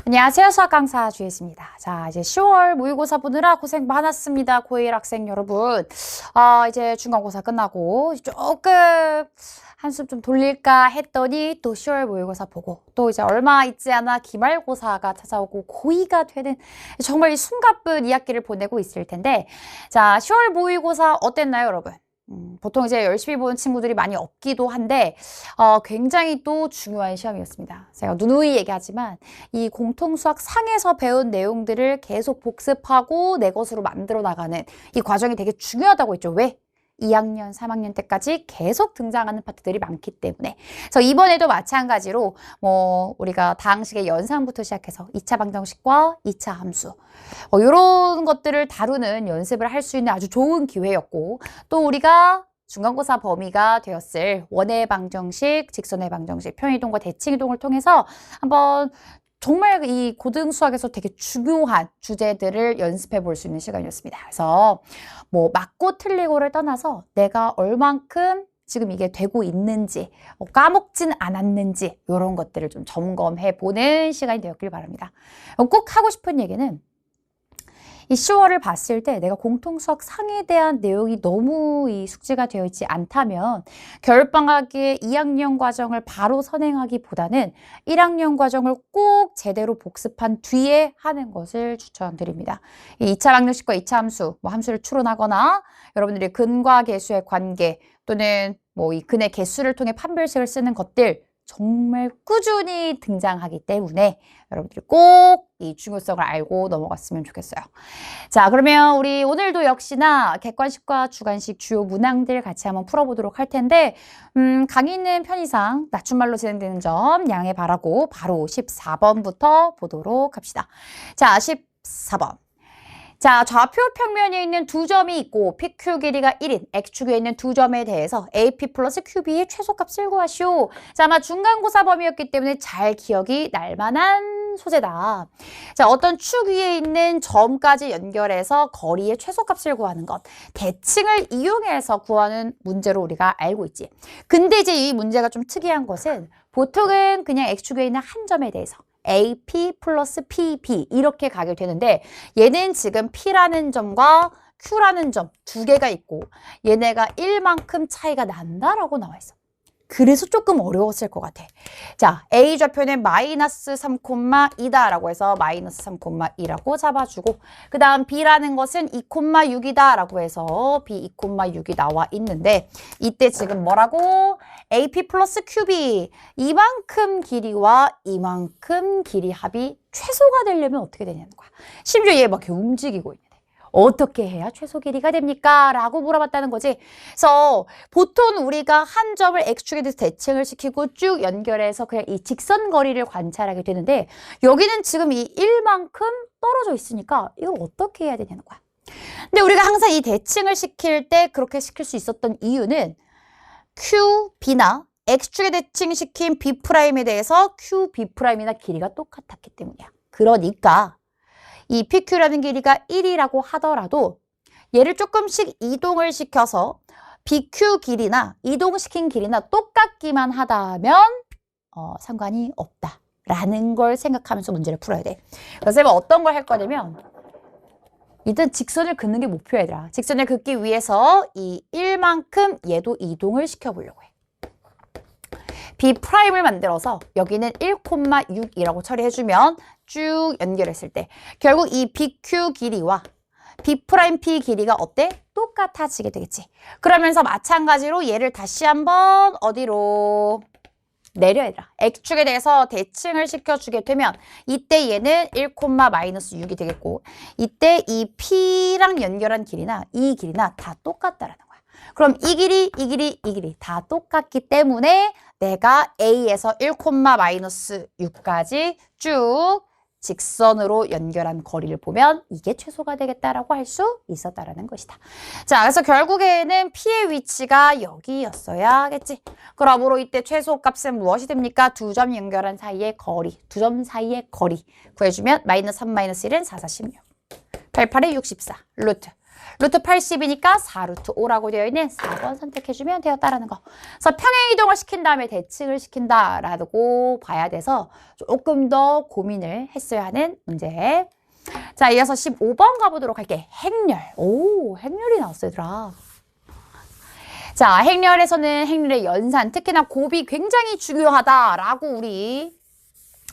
안녕하세요. 수학 강사 주혜수입니다. 자, 이제 10월 모의고사 보느라 고생 많았습니다. 고1 학생 여러분. 이제 중간고사 끝나고 조금 한숨 좀 돌릴까 했더니 또 10월 모의고사 보고 또 이제 얼마 있지 않아 기말고사가 찾아오고 고2가 되는 정말 이 숨가쁜 2학기를 보내고 있을 텐데, 자, 10월 모의고사 어땠나요, 여러분? 보통 이제 열심히 보는 친구들이 많이 없기도 한데 굉장히 또 중요한 시험이었습니다. 제가 누누이 얘기하지만 이 공통수학 상에서 배운 내용들을 계속 복습하고 내 것으로 만들어 나가는 이 과정이 되게 중요하다고 했죠. 왜? 2학년, 3학년 때까지 계속 등장하는 파트들이 많기 때문에. 그래서 이번에도 마찬가지로 우리가 다항식의 연산부터 시작해서 2차 방정식과 2차 함수 이런 것들을 다루는 연습을 할 수 있는 아주 좋은 기회였고, 또 우리가 중간고사 범위가 되었을 원의 방정식, 직선의 방정식, 편이동과 대칭이동을 통해서 한번 정말 이 고등수학에서 되게 중요한 주제들을 연습해 볼 수 있는 시간이었습니다. 그래서 맞고 틀리고를 떠나서 내가 얼만큼 지금 이게 되고 있는지, 까먹진 않았는지 이런 것들을 좀 점검해 보는 시간이 되었길 바랍니다. 꼭 하고 싶은 얘기는 이 10월을 봤을 때 내가 공통수학 상에 대한 내용이 너무 이 숙지가 되어 있지 않다면 겨울방학에 2학년 과정을 바로 선행하기보다는 1학년 과정을 꼭 제대로 복습한 뒤에 하는 것을 추천드립니다. 이 2차 방정식과 2차 함수, 함수를 추론하거나 여러분들이 근과 계수의 관계 또는 이 근의 개수를 통해 판별식을 쓰는 것들 정말 꾸준히 등장하기 때문에 여러분들이 꼭 이 중요성을 알고 넘어갔으면 좋겠어요. 자, 그러면 우리 오늘도 역시나 객관식과 주관식 주요 문항들 같이 한번 풀어보도록 할 텐데, 강의는 편의상 낮춤말로 진행되는 점 양해 바라고 바로 14번부터 보도록 합시다. 자, 14번. 자, 좌표 평면에 있는 두 점이 있고 PQ 길이가 1인 X축에 있는 두 점에 대해서 AP 플러스 QB의 최소값을 구하시오. 자, 아마 중간고사 범위였기 때문에 잘 기억이 날 만한 소재다. 자, 어떤 축 위에 있는 점까지 연결해서 거리의 최소값을 구하는 것. 대칭을 이용해서 구하는 문제로 우리가 알고 있지. 근데 이제 이 문제가 좀 특이한 것은 보통은 그냥 X축에 있는 한 점에 대해서 AP 플러스 PB 이렇게 가게 되는데, 얘는 지금 P라는 점과 Q라는 점 두 개가 있고 얘네가 1만큼 차이가 난다라고 나와 있어. 그래서 조금 어려웠을 것 같아. 자, A 좌표는 마이너스 3,2다라고 해서 마이너스 3,2라고 잡아주고, 그 다음 B라는 것은 2,6이다 라고 해서 B 2,6이 나와 있는데, 이때 지금 뭐라고? AP 플러스 QB, 이만큼 길이와 이만큼 길이 합이 최소가 되려면 어떻게 되냐는 거야. 심지어 얘 막 이렇게 움직이고 있는데 어떻게 해야 최소 길이가 됩니까? 라고 물어봤다는 거지. 그래서 보통 우리가 한 점을 X축에 대해서 대칭을 시키고 쭉 연결해서 그냥 이 직선 거리를 관찰하게 되는데, 여기는 지금 이 1만큼 떨어져 있으니까 이걸 어떻게 해야 되냐는 거야. 근데 우리가 항상 이 대칭을 시킬 때 그렇게 시킬 수 있었던 이유는 Q, B나 X축에 대칭시킨 B'에 대해서 Q, B'이나 길이가 똑같았기 때문이야. 그러니까 이 PQ라는 길이가 1이라고 하더라도 얘를 조금씩 이동을 시켜서 BQ 길이나 이동시킨 길이나 똑같기만 하다면 상관이 없다라는 걸 생각하면서 문제를 풀어야 돼. 그래서 쌤은 어떤 걸 할 거냐면, 일단 직선을 긋는 게 목표야, 얘들아. 직선을 긋기 위해서 이 1만큼 얘도 이동을 시켜보려고 해. B'을 만들어서 여기는 1,6이라고 처리해주면 쭉 연결했을 때 결국 이 BQ 길이와 B'P 길이가 어때? 똑같아지게 되겠지. 그러면서 마찬가지로 얘를 다시 한번 어디로 내려, 얘들아. X축에 대해서 대칭을 시켜주게 되면 이때 얘는 1,-6이 되겠고, 이때 이 P랑 연결한 길이나 이 길이나 다 똑같다라는 거야. 그럼 이 길이, 이 길이, 이 길이 다 똑같기 때문에 내가 A에서 1,-6까지 쭉 직선으로 연결한 거리를 보면 이게 최소가 되겠다라고 할 수 있었다라는 것이다. 자, 그래서 결국에는 P의 위치가 여기였어야겠지. 그러므로 이때 최소값은 무엇이 됩니까? 두 점 연결한 사이의 거리, 두 점 사이의 거리 구해주면 마이너스 3, 마이너스 1은 4, 4, 16. 8, 8에 64. 루트. 루트 80이니까 4루트 5라고 되어 있는 4번 선택해주면 되었다라는 거. 그래서 평행이동을 시킨 다음에 대칭을 시킨다라고 봐야 돼서 조금 더 고민을 했어야 하는 문제. 자, 이어서 15번 가보도록 할게. 행렬. 오, 행렬이 나왔어, 얘들아. 자, 행렬에서는 행렬의 연산, 특히나 곱이 굉장히 중요하다라고 우리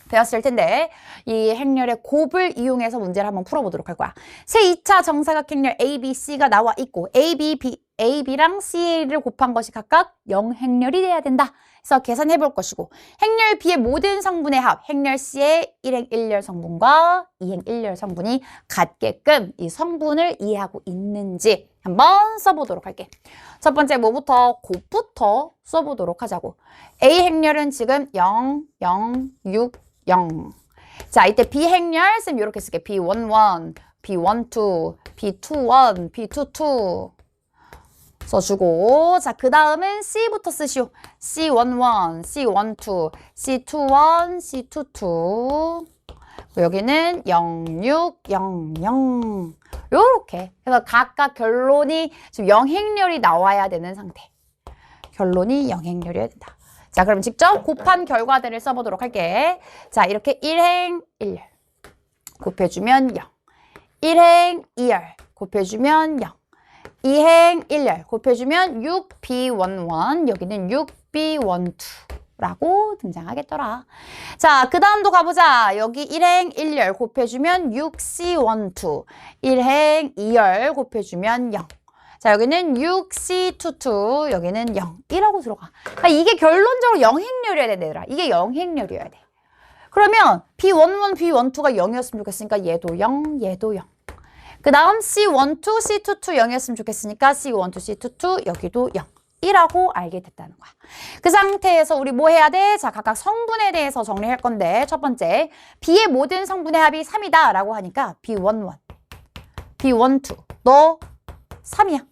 배웠을 텐데 이 행렬의 곱을 이용해서 문제를 한번 풀어보도록 할 거야. 새 2차 정사각행렬 ABC가 나와 있고 AB랑 CA를 곱한 것이 각각 0행렬이 돼야 된다. 그래서 계산해 볼 것이고 행렬 B의 모든 성분의 합, 행렬 C의 1행 1열 성분과 2행 1열 성분이 같게끔 이 성분을 이해하고 있는지 한번 써보도록 할게. 첫 번째 뭐부터? 곱부터 써보도록 하자고. A 행렬은 지금 0, 0, 6, 0. 자, 이때 B 행렬 쌤 이렇게 쓸게. B11, B12, B21, B22 써주고 자, 그 다음은 C부터 쓰시오. C11, C12, C21, C22 여기는 06, 00 요렇게 그래서 각각 결론이 지금 0행렬이 나와야 되는 상태. 결론이 0행렬이어야 된다. 자, 그럼 직접 곱한 결과들을 써보도록 할게. 자, 이렇게 1행 1열 곱해주면 0. 1행 2열 곱해주면 0. 2행 1열 곱해주면 6B11 여기는 6B12라고 등장하겠더라. 자, 그 다음도 가보자. 여기 1행 1열 곱해주면 6C12 1행 2열 곱해주면 0. 자, 여기는 6C22 여기는 0 1하고 들어가. 그러니까 이게 결론적으로 0행렬이어야 돼, 얘들아. 이게 0행렬이어야 돼. 그러면 B11, B12가 0이었으면 좋겠으니까 얘도 0, 얘도 0. 그 다음 C12, C22 0이었으면 좋겠으니까 C12, C22 여기도 0. 1하고 알게 됐다는 거야. 그 상태에서 우리 뭐 해야 돼? 자, 각각 성분에 대해서 정리할 건데 첫 번째, B의 모든 성분의 합이 3이다 라고 하니까 B11, B12 너 3이야.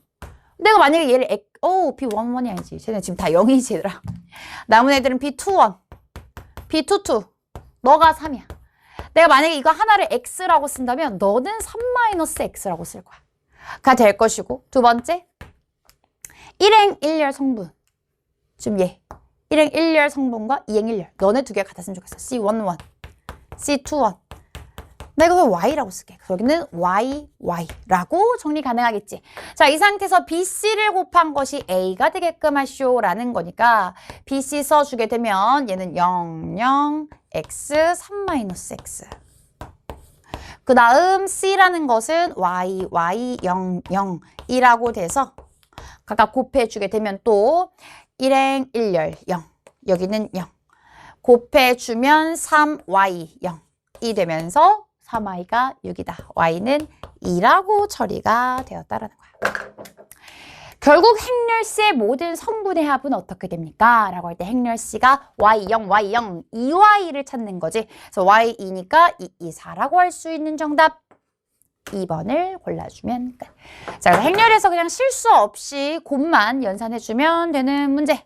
내가 만약에 얘를 B11이 아니지. 쟤네 지금 다 0이지 얘들아. 남은 애들은 B21, B22 너가 3이야. 내가 만약에 이거 하나를 X라고 쓴다면 너는 3-X라고 쓸 거야. 가 될 것이고 두 번째 1행 1열 성분 지금 얘 1행 1열 성분과 2행 1열 너네 두 개가 같았으면 좋겠어. C11, C21 내가 왜 Y라고 쓸게. 여기는 Y라고 정리 가능하겠지. 자, 이 상태에서 BC를 곱한 것이 A가 되게끔 하쇼라는 거니까 BC 써주게 되면 얘는 0, 0, X, 3-X. 그 다음 C라는 것은 Y, 0, 0, 2라고 돼서 각각 곱해주게 되면 또 1행 1열 0, 여기는 0. 곱해주면 3Y 0, 2 되면서 3y가 6이다. y는 2라고 처리가 되었다라는 거야. 결국 행렬 C의 모든 성분의 합은 어떻게 됩니까? 라고 할 때 행렬 C가 y0, y0, 2y를 찾는 거지. 그래서 y2니까 2, 2, 4라고 할 수 있는 정답 2번을 골라주면 끝. 자, 그래서 행렬에서 그냥 실수 없이 곱만 연산해주면 되는 문제.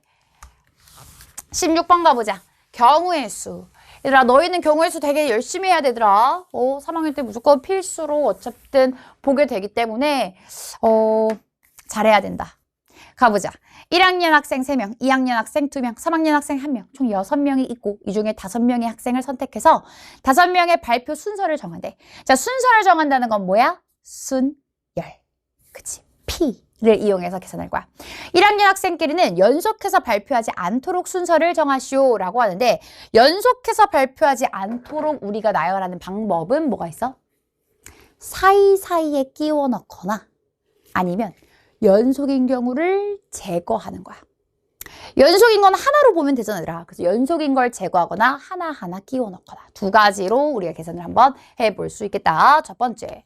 16번 가보자. 경우의 수. 얘들아, 너희는 경우의 수 되게 열심히 해야 되더라. 3학년 때 무조건 필수로 어쨌든 보게 되기 때문에 잘해야 된다. 가보자. 1학년 학생 3명, 2학년 학생 2명, 3학년 학생 1명, 총 6명이 있고 이 중에 5명의 학생을 선택해서 5명의 발표 순서를 정한대. 자, 순서를 정한다는 건 뭐야? 순열. 그치? P를 이용해서 계산할 거야. 1학년 학생끼리는 연속해서 발표하지 않도록 순서를 정하시오라고 하는데 연속해서 발표하지 않도록 우리가 나열하는 방법은 뭐가 있어? 사이사이에 끼워 넣거나 아니면 연속인 경우를 제거하는 거야. 연속인 건 하나로 보면 되잖아, 얘들아. 그래서 연속인 걸 제거하거나 하나하나 끼워 넣거나 두 가지로 우리가 계산을 한번 해볼 수 있겠다. 첫 번째.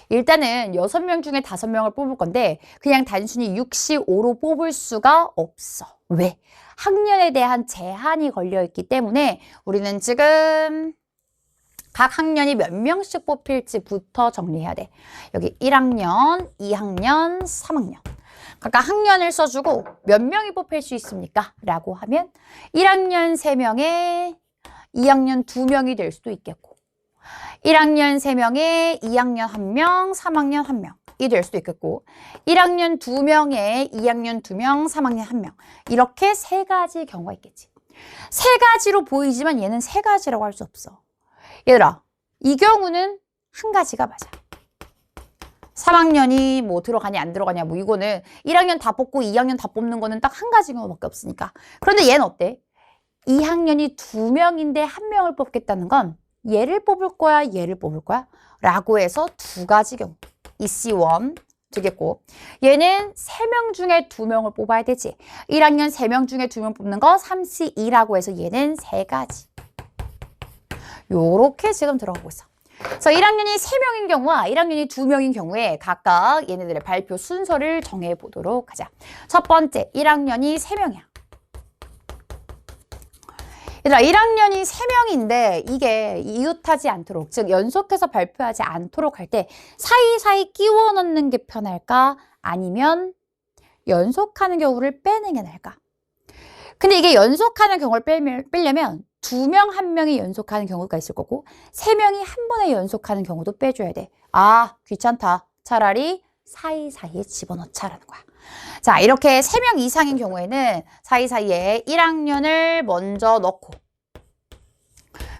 일단은 6명 중에 5명을 뽑을 건데 그냥 단순히 6시5로 뽑을 수가 없어. 왜? 학년에 대한 제한이 걸려있기 때문에 우리는 지금 각 학년이 몇 명씩 뽑힐지부터 정리해야 돼. 여기 1학년, 2학년, 3학년. 각각 학년을 써주고 몇 명이 뽑힐 수 있습니까? 라고 하면 1학년 3명에 2학년 2명이 될 수도 있겠고 1학년 3명에 2학년 1명, 3학년 1명. 2이 될 수도 있겠고 1학년 2명에 2학년 2명, 3학년 1명 이렇게 세 가지 경우가 있겠지. 세 가지로 보이지만 얘는 세 가지라고 할 수 없어. 얘들아, 이 경우는 한 가지가 맞아. 3학년이 뭐 들어가냐 안 들어가냐 뭐 이거는 1학년 다 뽑고 2학년 다 뽑는 거는 딱 한 가지 경우밖에 없으니까. 그런데 얘는 어때? 2학년이 2명인데 1명을 뽑겠다는 건 얘를 뽑을 거야 얘를 뽑을 거야? 라고 해서 두 가지 경우. EC1 되겠고 얘는 3명 중에 2명을 뽑아야 되지. 1학년 3명 중에 2명 뽑는 거 3C2라고 해서 얘는 세 가지. 요렇게 지금 들어가고 있어. 그래서 1학년이 3명인 경우와 1학년이 2명인 경우에 각각 얘네들의 발표 순서를 정해보도록 하자. 첫 번째, 1학년이 3명이야. 얘들아, 1학년이 3명인데 이게 이웃하지 않도록, 즉 연속해서 발표하지 않도록 할 때 사이사이 끼워 넣는 게 편할까? 아니면 연속하는 경우를 빼는 게 나을까? 근데 이게 연속하는 경우를 빼려면 2명, 1명이 연속하는 경우가 있을 거고 3명이 한 번에 연속하는 경우도 빼줘야 돼. 아, 귀찮다. 차라리 사이사이에 집어넣자라는 거야. 자, 이렇게 3명 이상인 경우에는 사이사이에 1학년을 먼저 넣고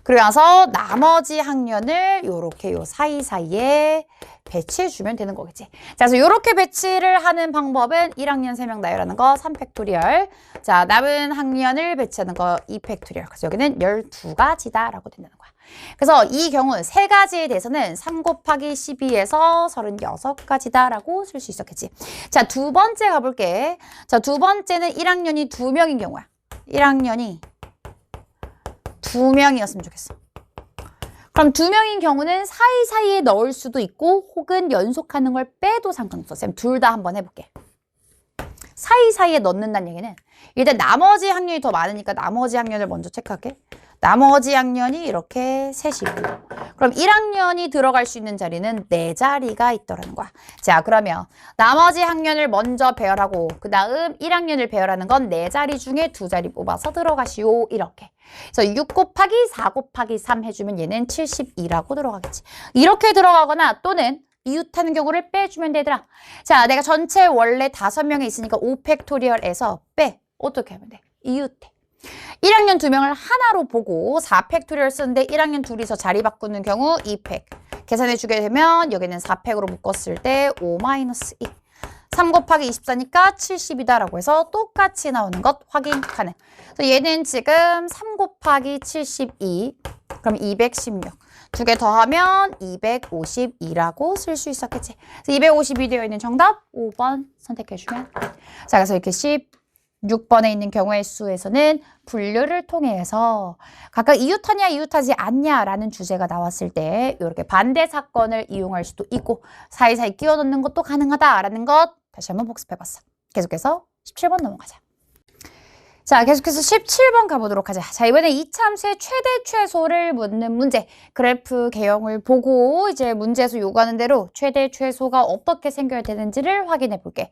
그리고 나서 나머지 학년을 요렇게 요 사이사이에 배치해주면 되는 거겠지. 자, 그래서 요렇게 배치를 하는 방법은 1학년 3명 나열하는 거 3팩토리얼. 자, 남은 학년을 배치하는 거 2팩토리얼. 그래서 여기는 12가지다 라고 된다는 거야. 그래서 이 경우 세 가지에 대해서는 3 곱하기 12에서 36가지다 라고 쓸 수 있었겠지. 자, 두 번째 가볼게. 자, 두 번째는 1학년이 2명인 경우야. 1학년이 2명이었으면 좋겠어. 그럼 2명인 경우는 사이사이에 넣을 수도 있고 혹은 연속하는 걸 빼도 상관없어. 쌤 둘 다 한번 해볼게. 사이사이에 넣는다는 얘기는 일단 나머지 학년이 더 많으니까 나머지 학년을 먼저 체크할게. 나머지 학년이 이렇게 셋이 있고 그럼 1학년이 들어갈 수 있는 자리는 4자리가 있더라는 거야. 자, 그러면 나머지 학년을 먼저 배열하고 그 다음 1학년을 배열하는 건 4자리 중에 2자리 뽑아서 들어가시오. 이렇게. 그래서 6 곱하기 4 곱하기 3 해주면 얘는 72라고 들어가겠지. 이렇게 들어가거나 또는 이웃하는 경우를 빼주면 되더라. 자, 내가 전체 원래 5명이 있으니까 5팩토리얼에서 빼. 어떻게 하면 돼? 이웃해. 1학년 2명을 하나로 보고 4팩토리얼 쓰는데 1학년 둘이서 자리 바꾸는 경우 2팩. 계산해 주게 되면 여기는 4팩으로 묶었을 때 5-2. 3 곱하기 24니까 70이다 라고 해서 똑같이 나오는 것 확인 가능. 그래서 얘는 지금 3 곱하기 72, 그럼 216. 두 개 더하면 252라고 쓸 수 있었겠지. 그래서 252 되어 있는 정답 5번 선택해주면. 자, 그래서 이렇게 16번에 있는 경우의 수에서는 분류를 통해서 각각 이웃하냐 이웃하지 않냐라는 주제가 나왔을 때 이렇게 반대 사건을 이용할 수도 있고 사이사이 끼워 넣는 것도 가능하다라는 것 다시 한번 복습해봤어. 계속해서 17번 넘어가자. 자, 계속해서 17번 가보도록 하자. 자, 이번에 이참수의 최대 최소를 묻는 문제. 그래프 개형을 보고 이제 문제에서 요구하는 대로 최대 최소가 어떻게 생겨야 되는지를 확인해 볼게.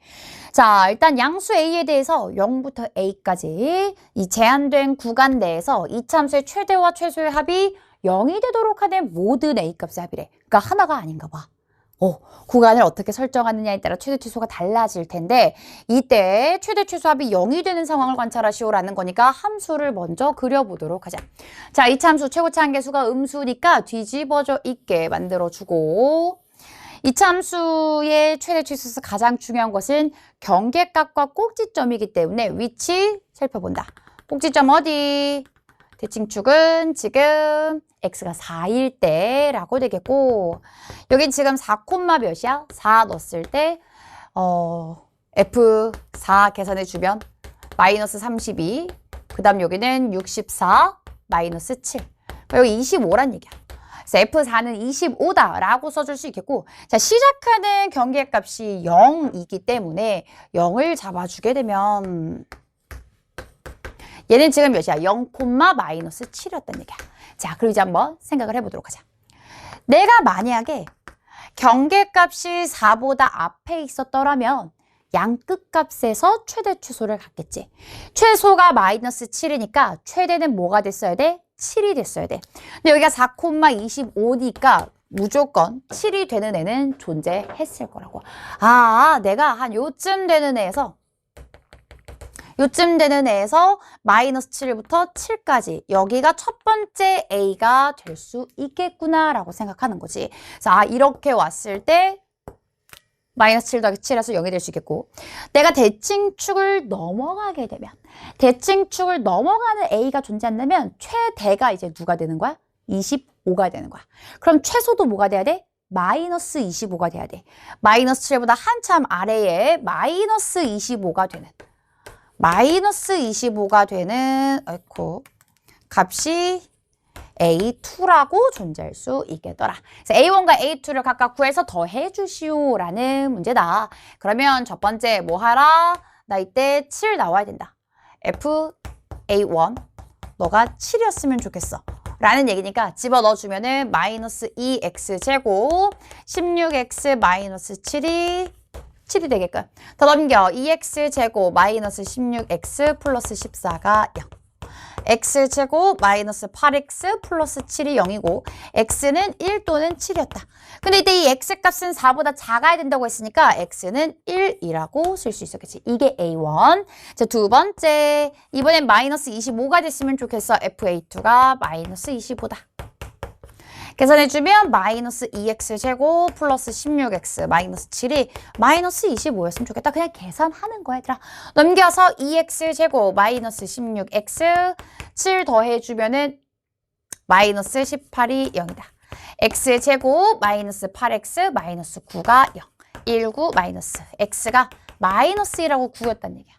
자, 일단 양수 A에 대해서 0부터 A까지 이 제한된 구간 내에서 이참수의 최대와 최소의 합이 0이 되도록 하는 모든 A 값의 합이래. 그러니까 하나가 아닌가 봐. 구간을 어떻게 설정하느냐에 따라 최대 최소가 달라질 텐데 이때 최대 최소합이 0이 되는 상황을 관찰하시오라는 거니까 함수를 먼저 그려보도록 하자. 자, 이참수 최고차 한계수가 음수니까 뒤집어져 있게 만들어주고 이참수의 최대 최소에서 가장 중요한 것은 경계값과 꼭지점이기 때문에 위치 살펴본다. 꼭지점 어디? 대칭축은 지금 x가 4일 때라고 되겠고 여긴 지금 4, 몇이야? 4 넣었을 때 F4 계산해 주면 마이너스 32 그 다음 여기는 64 마이너스 7 여기 25란 얘기야. 그래서 F4는 25다 라고 써줄 수 있겠고 자 시작하는 경계값이 0이기 때문에 0을 잡아주게 되면 얘는 지금 몇이야? 0, 마이너스 7이었단 얘기야. 자, 그리고 이제 한번 생각을 해보도록 하자. 내가 만약에 경계값이 4보다 앞에 있었더라면 양 끝값에서 최대 최소를 갖겠지. 최소가 마이너스 7이니까 최대는 뭐가 됐어야 돼? 7이 됐어야 돼. 근데 여기가 4, 25니까 무조건 7이 되는 애는 존재했을 거라고. 아, 내가 한 요쯤 되는 애에서 마이너스 7부터 7까지 여기가 첫 번째 A가 될 수 있겠구나 라고 생각하는 거지. 자, 이렇게 왔을 때 마이너스 7 더하기 7에서 0이 될 수 있겠고, 내가 대칭축을 넘어가게 되면 대칭축을 넘어가는 A가 존재한다면 최대가 이제 누가 되는 거야? 25가 되는 거야. 그럼 최소도 뭐가 돼야 돼? 마이너스 25가 돼야 돼. 마이너스 7보다 한참 아래에 마이너스 25가 되는 아이고 값이 A2라고 존재할 수 있겠더라. 그래서 A1과 A2를 각각 구해서 더해 주시오 라는 문제다. 그러면 첫 번째 뭐 하라? 나 이때 7 나와야 된다. F A1 너가 7이었으면 좋겠어 라는 얘기니까 집어넣어주면은 마이너스 2x제곱 16x 마이너스 7이 되게끔 더 넘겨 2x제곱 마이너스 16x 플러스 14가 0. x제곱 마이너스 8x 플러스 7이 0이고 x는 1 또는 7이었다. 근데 이때 이 x값은 4보다 작아야 된다고 했으니까 x는 1이라고 쓸 수 있었겠지. 이게 A1. 자, 두 번째. 이번엔 마이너스 25가 됐으면 좋겠어. FA2가 마이너스 25다. 계산해주면 마이너스 2x제곱 플러스 16x 마이너스 7이 마이너스 25였으면 좋겠다. 그냥 계산하는 거야, 얘들아. 넘겨서 2x제곱 마이너스 16x 7 더해주면은 마이너스 18이 0이다. x제곱 마이너스 8x 마이너스 9가 0. 19 마이너스 x가 마이너스 1하고 9였단 얘기야.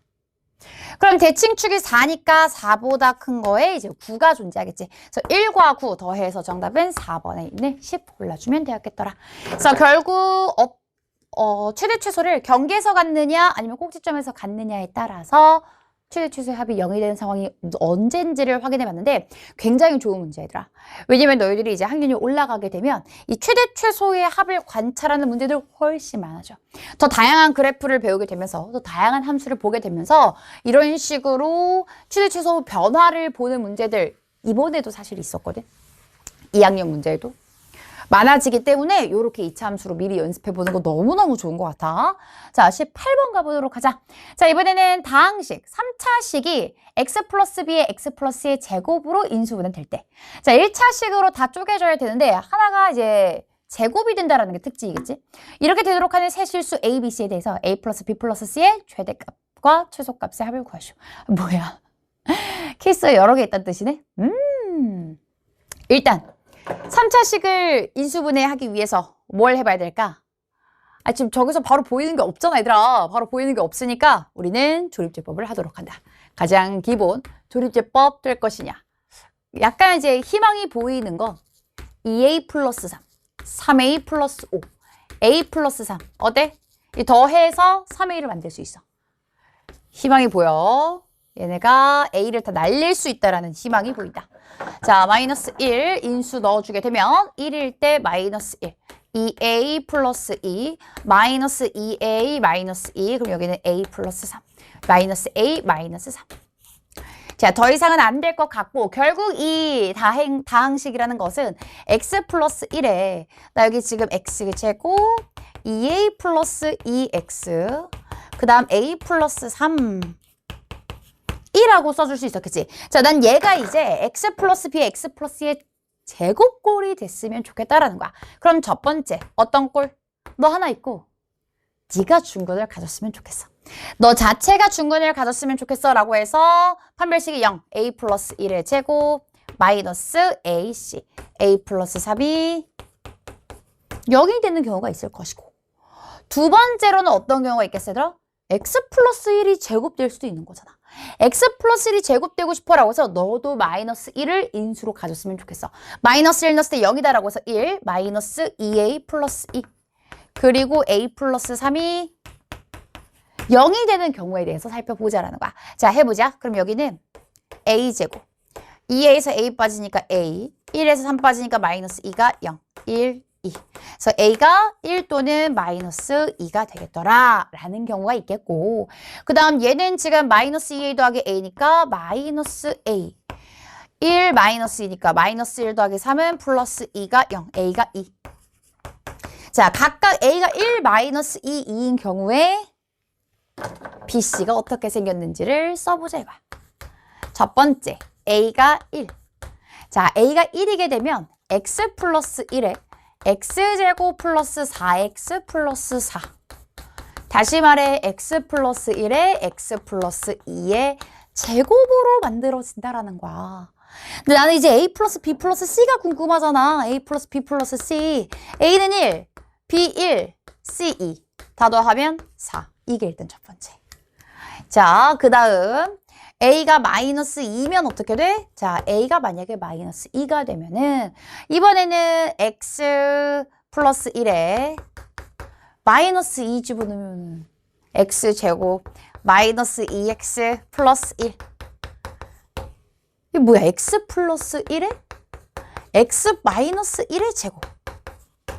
그럼 대칭축이 4니까 4보다 큰 거에 이제 9가 존재하겠지. 그래서 1과 9 더해서 정답은 4번에 있는 10 골라주면 되었겠더라. 그래서 결국 최대 최소를 경계에서 갖느냐 아니면 꼭지점에서 갖느냐에 따라서 최대 최소의 합이 0이 되는 상황이 언젠지를 확인해 봤는데 굉장히 좋은 문제들아. 왜냐면 너희들이 이제 학년이 올라가게 되면 이 최대 최소의 합을 관찰하는 문제들 훨씬 많아져. 더 다양한 그래프를 배우게 되면서 더 다양한 함수를 보게 되면서 이런 식으로 최대 최소 변화를 보는 문제들 이번에도 사실 있었거든. 2학년 문제에도. 많아지기 때문에 이렇게 2차 함수로 미리 연습해보는 거 너무너무 좋은 것 같아. 자, 18번 가보도록 하자. 자, 이번에는 다항식, 3차식이 x 플러스 b의 x 플러스의 제곱으로 인수분해 될 때. 자, 1차식으로 다 쪼개져야 되는데 하나가 이제 제곱이 된다는 게 특징이겠지. 이렇게 되도록 하는 세 실수 a, b, c에 대해서 a 플러스 b 플러스 c의 최대값과 최소값의 합을 구하시오. 뭐야? 케이스가 여러 개 있다는 뜻이네? 일단 3차식을 인수분해하기 위해서 뭘 해봐야 될까? 지금 저기서 바로 보이는 게 없잖아, 얘들아. 바로 보이는 게 없으니까 우리는 조립제법을 하도록 한다. 가장 기본 조립제법 될 것이냐. 약간 이제 희망이 보이는 건 2a 플러스 3, 3a 플러스 5, a 플러스 3. 어때? 더해서 3a를 만들 수 있어. 희망이 보여. 얘네가 a를 다 날릴 수 있다라는 희망이 보인다. 자, 마이너스 1 인수 넣어주게 되면 1일 때 마이너스 1. 2a 플러스 2 마이너스 2a 마이너스 2 그럼 여기는 a 플러스 3 마이너스 a 마이너스 3. 자, 더 이상은 안 될 것 같고 결국 이 다항식이라는 것은 x 플러스 1에 나 여기 지금 x제곱 2a 플러스 2x 그 다음 a 플러스 3 이라고 써줄 수 있었겠지. 자, 난 얘가 이제 x 플러스 b x 플러스의 제곱꼴이 됐으면 좋겠다라는 거야. 그럼 첫 번째 어떤 꼴? 너 하나 있고 네가 중근을 가졌으면 좋겠어. 너 자체가 중근을 가졌으면 좋겠어 라고 해서 판별식이 0 a 플러스 1의 제곱 마이너스 ac a 플러스 3이 0이 되는 경우가 있을 것이고 두 번째로는 어떤 경우가 있겠어요? x 플러스 1이 제곱될 수도 있는 거잖아. x 플러스 1이 제곱되고 싶어 라고 해서 너도 마이너스 1을 인수로 가졌으면 좋겠어. 마이너스 1 넣었을 때 0이다 라고 해서 1 마이너스 2a 플러스 2 그리고 a 플러스 3이 0이 되는 경우에 대해서 살펴보자라는 거야. 자, 해보자. 그럼 여기는 a제곱 2에서 a 빠지니까 a 1에서 3 빠지니까 마이너스 2가 0 1 2. 그래서 a가 1 또는 마이너스 2가 되겠더라 라는 경우가 있겠고 그 다음 얘는 지금 마이너스 2a 더하기 a니까 마이너스 a 1 마이너스 2니까 마이너스 1 더하기 3은 플러스 2가 0 a가 2 자, 각각 A가 1, 마이너스 2, 2인 경우에 BC가 어떻게 생겼는지를 써보자 이거야. 첫 번째, A가 1. 자, A가 1이게 되면 X 플러스 1에 X제곱 플러스 4X 플러스 4. 다시 말해 X 플러스 1에 X 플러스 2의 제곱으로 만들어진다라는 거야. 근데 나는 이제 A 플러스 B 플러스 C가 궁금하잖아. A 플러스 B 플러스 C. A는 1, B 1, C 2. 다 더하면 4. 이게 일단 첫 번째. 자, 그 다음 A가 마이너스 2면 어떻게 돼? 자, A가 만약에 마이너스 2가 되면은 이번에는 X 플러스 1에 마이너스 2 집어넣으면 X제곱 마이너스 2X 플러스 1. 이게 뭐야? X 플러스 1에 X 마이너스 1의 제곱.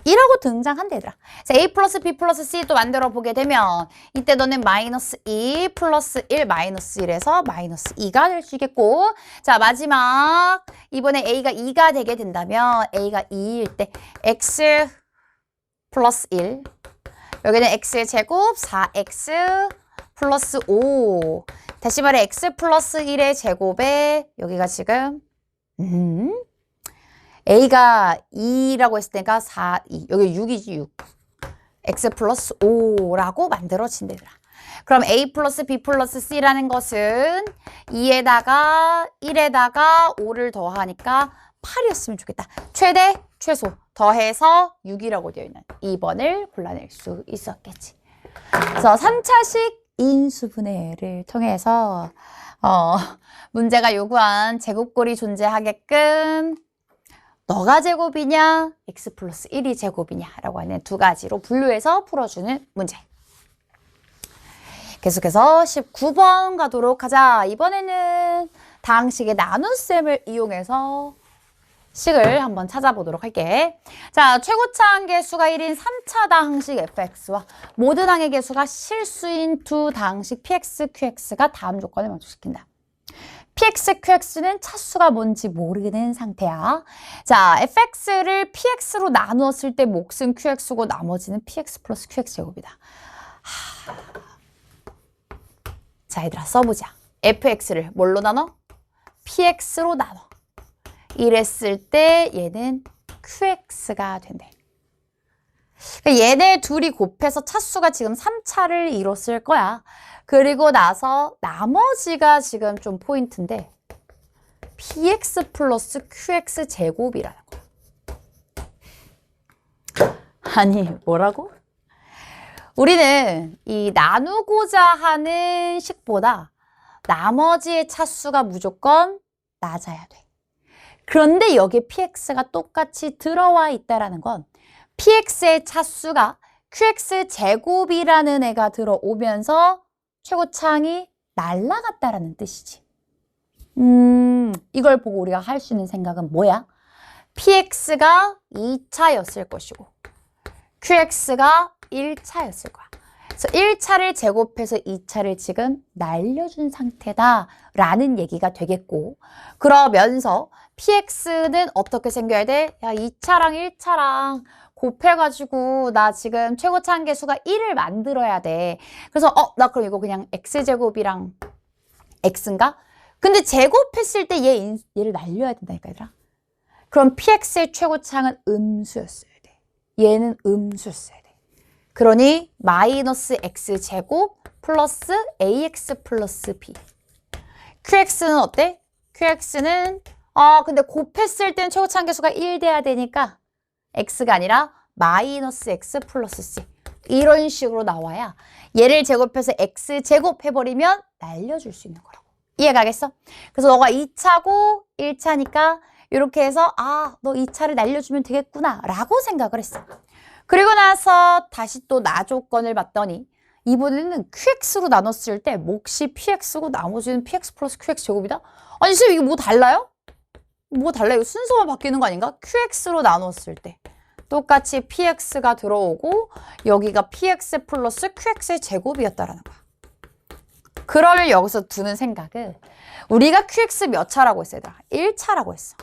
이라고 등장한대 얘들아. 자, A 플러스 B 플러스 C 또 만들어 보게 되면 이때 너는 마이너스 2 플러스 1 마이너스 1에서 마이너스 2가 될 수 있겠고, 자 마지막 이번에 A가 2가 되게 된다면 A가 2일 때 X 플러스 1, 여기는 X의 제곱 4X 플러스 5. 다시 말해 X 플러스 1의 제곱에 여기가 지금 A가 2라고 했을 때가 4, 2. 여기 6이지 6. X 플러스 5라고 만들어진대더라. 그럼 A 플러스 B 플러스 C라는 것은 2에다가 1에다가 5를 더하니까 8이었으면 좋겠다. 최대, 최소 더해서 6이라고 되어 있는 2번을 골라낼 수 있었겠지. 그래서 3차식 인수분해를 통해서 문제가 요구한 제곱꼴이 존재하게끔 너가 제곱이냐, X 플러스 1이 제곱이냐 라고 하는 두 가지로 분류해서 풀어주는 문제. 계속해서 19번 가도록 하자. 이번에는 다항식의 나눗셈을 이용해서 식을 한번 찾아보도록 할게. 자, 최고차항 개수가 1인 3차 다항식 fx와 모든 항의 개수가 실수인 두 다항식 px, qx가 다음 조건을 만족시킨다. px, qx는 차수가 뭔지 모르는 상태야. 자, fx를 px로 나누었을 때 몫은 qx고 나머지는 px 플러스 qx 제곱이다. 자, 얘들아 써보자. fx를 뭘로 나눠? px로 나눠. 이랬을 때 얘는 qx가 된대. 얘네 둘이 곱해서 차수가 지금 3차를 이뤘을 거야. 그리고 나서 나머지가 지금 좀 포인트인데 px 플러스 qx 제곱이라는 거야. 아니 뭐라고? 우리는 이 나누고자 하는 식보다 나머지의 차수가 무조건 낮아야 돼. 그런데 여기에 px가 똑같이 들어와 있다는 건 px의 차수가 qx 제곱이라는 애가 들어오면서 최고차항이 날아갔다라는 뜻이지. 이걸 보고 우리가 할 수 있는 생각은 뭐야? px가 2차였을 것이고 qx가 1차였을 거야. 그래서 1차를 제곱해서 2차를 지금 날려준 상태다라는 얘기가 되겠고, 그러면서 px는 어떻게 생겨야 돼? 야, 2차랑 1차랑 곱해가지고 나 지금 최고차항 개수가 1을 만들어야 돼. 그래서 나 그럼 이거 그냥 x제곱이랑 x인가? 근데 제곱했을 때 얘를 날려야 된다니까 얘들아. 그럼 px의 최고차항은 음수였어야 돼. 얘는 음수였어야 돼. 그러니 마이너스 x제곱 플러스 ax 플러스 b. qx는 어때? qx는 근데 곱했을 땐 최고차항 개수가 1 돼야 되니까 x가 아니라 마이너스 x 플러스 c. 이런 식으로 나와야 얘를 제곱해서 x제곱 해버리면 날려줄 수 있는 거라고. 이해가겠어? 그래서 너가 2차고 1차니까 이렇게 해서 너 2차를 날려주면 되겠구나 라고 생각을 했어. 그리고 나서 다시 또 나 조건을 봤더니 이번에는 qx로 나눴을 때 몫이 px고 나머지는 px 플러스 qx 제곱이다? 아니 선생님 이게 뭐 달라요? 뭐 달라요? 이거 순서만 바뀌는 거 아닌가? qx로 나눴을 때 똑같이 px가 들어오고 여기가 px 플러스 qx의 제곱이었다라는 거야. 그러면 여기서 두는 생각은 우리가 qx 몇 차라고 했어 얘들아? 1차라고 했어.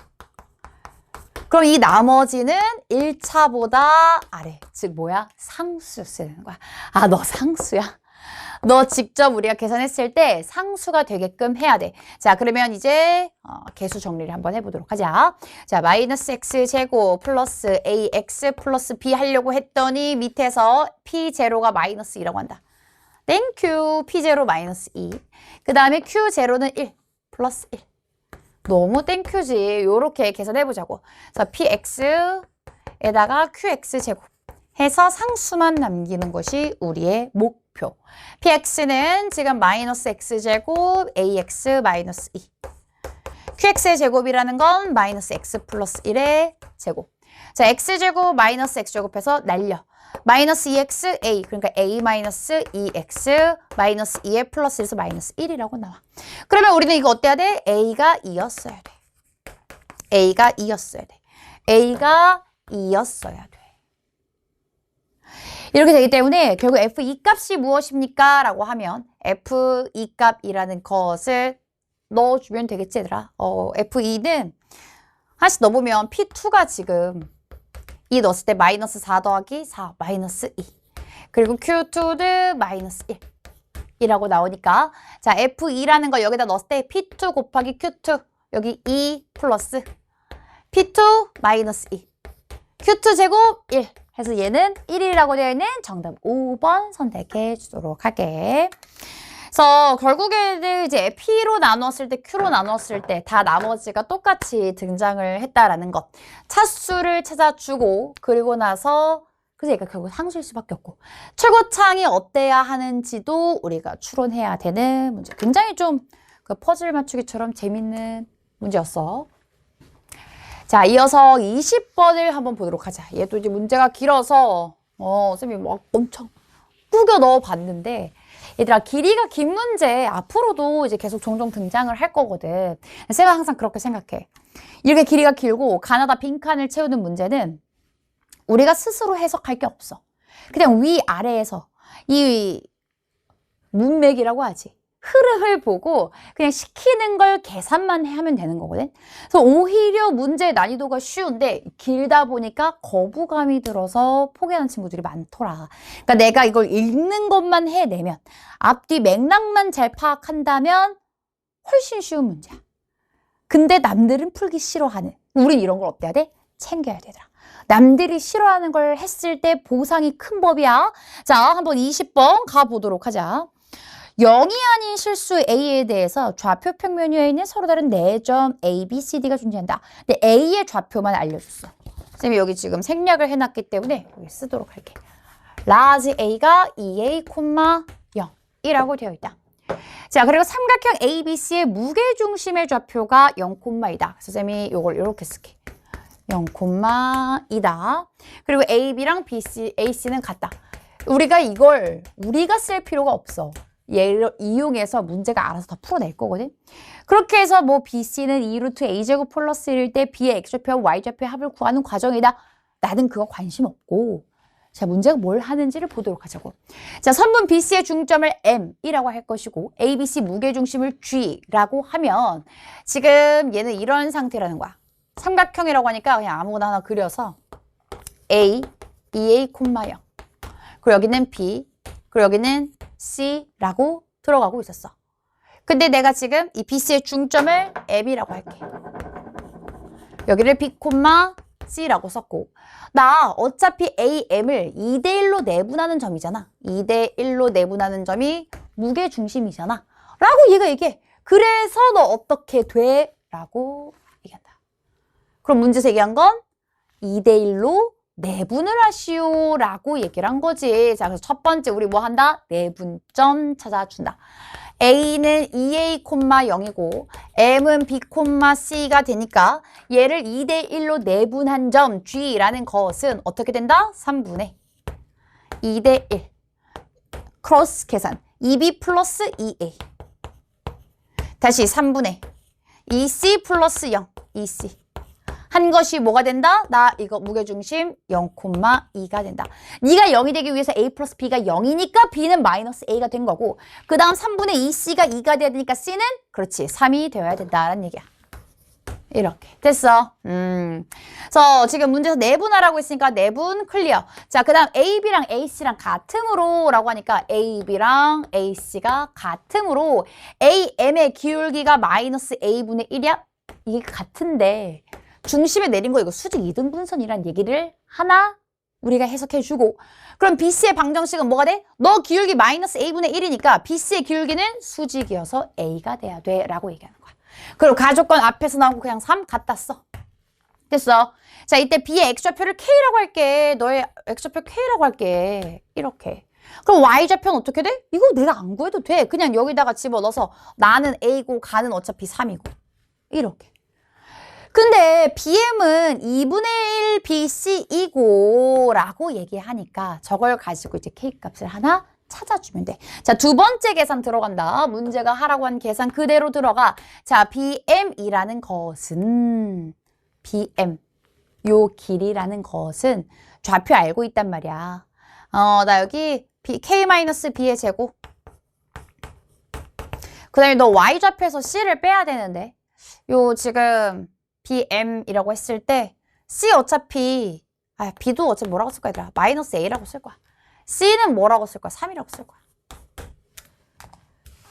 그럼 이 나머지는 1차보다 아래. 즉 뭐야? 상수 쓰는 거야. 아, 너 상수야? 너 직접 우리가 계산했을 때 상수가 되게끔 해야 돼. 자, 그러면 이제 개수 정리를 한번 해보도록 하자. 자, 마이너스 x제곱 플러스 ax 플러스 b 하려고 했더니 밑에서 p0가 마이너스 2라고 한다. 땡큐. p0 마이너스 2. 그 다음에 q0는 1 플러스 1. 너무 땡큐지. 요렇게 계산해보자고. 그래서 px에다가 qx제곱 해서 상수만 남기는 것이 우리의 목표. px는 지금 마이너스 x제곱 ax 마이너스 2. qx의 제곱이라는 건 마이너스 x 플러스 1의 제곱. 자, x제곱 마이너스 x제곱해서 날려. 마이너스 2x a, 그러니까 a 마이너스 2x 마이너스 2의 플러스 1에서 마이너스 1이라고 나와. 그러면 우리는 이거 어때야 돼? a가 2였어야 돼. a가 2였어야 돼. a가 2였어야 돼. 이렇게 되기 때문에 결국 f2 값이 무엇입니까? 라고 하면 f2 값이라는 것을 넣어주면 되겠지, 얘들아. f2는 하나씩 넣어보면 p2가 지금 2 넣었을 때 마이너스 4 더하기 4 마이너스 2. 그리고 q2는 마이너스 1 이라고 나오니까 자, f2라는 거 여기다 넣었을 때 p2 곱하기 q2 여기 2 플러스 p2 마이너스 2 q2 제곱 1 해서 얘는 1이라고 되어 있는 정답 5번 선택해 주도록 할게. 그래서 결국에는 이제 P로 나눴을 때, Q로 나눴을 때 다 나머지가 똑같이 등장을 했다라는 것. 차수를 찾아주고 그리고 나서 그래서 얘가 결국 상수일 수밖에 없고 최고창이 어때야 하는지도 우리가 추론해야 되는 문제. 굉장히 좀 그 퍼즐 맞추기처럼 재밌는 문제였어. 자, 이어서 20번을 한번 보도록 하자. 얘도 이제 문제가 길어서 쌤이 막 엄청 꾸겨 넣어 봤는데 얘들아, 길이가 긴 문제 앞으로도 이제 계속 종종 등장을 할 거거든. 쌤은 항상 그렇게 생각해. 이렇게 길이가 길고 가나다 빈칸을 채우는 문제는 우리가 스스로 해석할 게 없어. 그냥 위아래에서 이 문맥이라고 하지. 흐름을 보고 그냥 시키는 걸 계산만 하면 되는 거거든. 그래서 오히려 문제의 난이도가 쉬운데 길다 보니까 거부감이 들어서 포기하는 친구들이 많더라. 그러니까 내가 이걸 읽는 것만 해내면 앞뒤 맥락만 잘 파악한다면 훨씬 쉬운 문제야. 근데 남들은 풀기 싫어하는, 우린 이런 걸 어때야 돼? 챙겨야 되더라. 남들이 싫어하는 걸 했을 때 보상이 큰 법이야. 자, 한번 20번 가보도록 하자. 0이 아닌 실수 A에 대해서 좌표 평면위에 있는 서로 다른 4점 A, B, C, D가 존재한다. 근데 A의 좌표만 알려줬어. 쌤이 여기 지금 생략을 해놨기 때문에 여기 쓰도록 할게. 라지 A가 2A, 0이라고 되어 있다. 자, 그리고 삼각형 ABC의 무게중심의 좌표가 0,2다. 그래서 쌤이 이걸 이렇게 쓸게. 0,2다. 그리고 AB랑 BC, AC는 같다. 우리가 이걸 우리가 쓸 필요가 없어. 얘를 이용해서 문제가 알아서 더 풀어낼 거거든. 그렇게 해서 뭐 BC는 2루트 A제곱 플러스 1일 때 B의 X좌표와 Y좌표의 합을 구하는 과정이다. 나는 그거 관심 없고. 자, 문제가 뭘 하는지를 보도록 하자고. 자, 선분 BC의 중점을 M이라고 할 것이고 ABC 무게중심을 G라고 하면 지금 얘는 이런 상태라는 거야. 삼각형이라고 하니까 그냥 아무거나 하나 그려서 A, 2A, 0. 그리고 여기는 B, 그리고 여기는 C라고 들어가고 있었어. 근데 내가 지금 이 BC의 중점을 M이라고 할게. 여기를 B, C라고 썼고 나 어차피 AM을 2대1로 내분하는 점이잖아. 2대1로 내분하는 점이 무게중심이잖아. 라고 얘가 얘기해. 그래서 너 어떻게 돼? 라고 얘기한다. 그럼 문제에서 얘기한 건 2대1로 내분을 하시오 라고 얘기를 한 거지. 자, 그래서 첫 번째 우리 뭐 한다? 내분점 찾아준다. A는 2A, 0이고 M은 B, C가 되니까 얘를 2대1로 내분한 점 G라는 것은 어떻게 된다? 3분의 2대1 크로스 계산 2B 플러스 2A 다시 3분의 2C 플러스 0 2C 한 것이 뭐가 된다? 나 이거 무게중심 0,2가 된다. 네가 0이 되기 위해서 A 플러스 B가 0이니까 B는 마이너스 A가 된 거고 그 다음 3분의 2C가 2가 돼야 되니까 C는 그렇지 3이 되어야 된다라는 얘기야. 이렇게 됐어. 그래서 지금 문제에서 내분하라고 했으니까 내분 클리어. 자, 그 다음 AB랑 AC랑 같음으로 라고 하니까 AB랑 AC가 같음으로 AM의 기울기가 마이너스 A분의 1이야? 이게 같은데 중심에 내린 거 이거 수직 이등분선이란 얘기를 하나 우리가 해석해주고, 그럼 BC의 방정식은 뭐가 돼? 너 기울기 마이너스 A분의 1이니까 BC의 기울기는 수직이어서 A가 돼야 돼 라고 얘기하는 거야. 그리고 가족권 앞에서 나오고 그냥 3 갖다 써. 됐어. 자, 이때 B의 X좌표를 K라고 할게. 너의 X좌표 K라고 할게. 이렇게. 그럼 Y좌표는 어떻게 돼? 이거 내가 안 구해도 돼. 그냥 여기다가 집어넣어서 나는 A고 가는 어차피 3이고. 이렇게. 근데 BM은 2분의 1 BC이고 라고 얘기하니까 저걸 가지고 이제 K값을 하나 찾아주면 돼. 자, 두 번째 계산 들어간다. 문제가 하라고 한 계산 그대로 들어가. 자, BM이라는 것은 BM 요 길이라는 것은 좌표 알고 있단 말이야. 나 여기 K-B의 제곱. 그 다음에 너 Y좌표에서 C를 빼야 되는데 요 지금 BM이라고 했을 때 C 어차피 B도 어차피 뭐라고 쓸 거야 얘들아? 마이너스 A라고 쓸 거야. C는 뭐라고 쓸 거야? 3이라고 쓸 거야.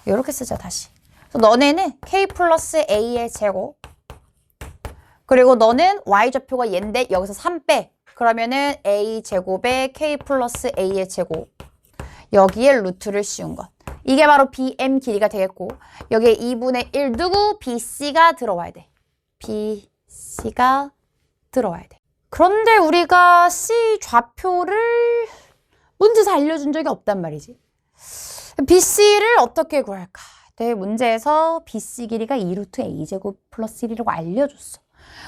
이렇게 쓰자 다시. 그래서 너네는 K 플러스 A의 제곱 그리고 너는 Y좌표가 얘인데 여기서 3 빼. 그러면은 A 제곱에 K 플러스 A의 제곱 여기에 루트를 씌운 것. 이게 바로 BM 길이가 되겠고 여기에 2분의 1 두고 BC가 들어와야 돼. BC가 들어와야 돼. 그런데 우리가 C 좌표를 문제에서 알려준 적이 없단 말이지. BC를 어떻게 구할까? 내 문제에서 BC 길이가 2루트 A제곱 플러스 1이라고 알려줬어.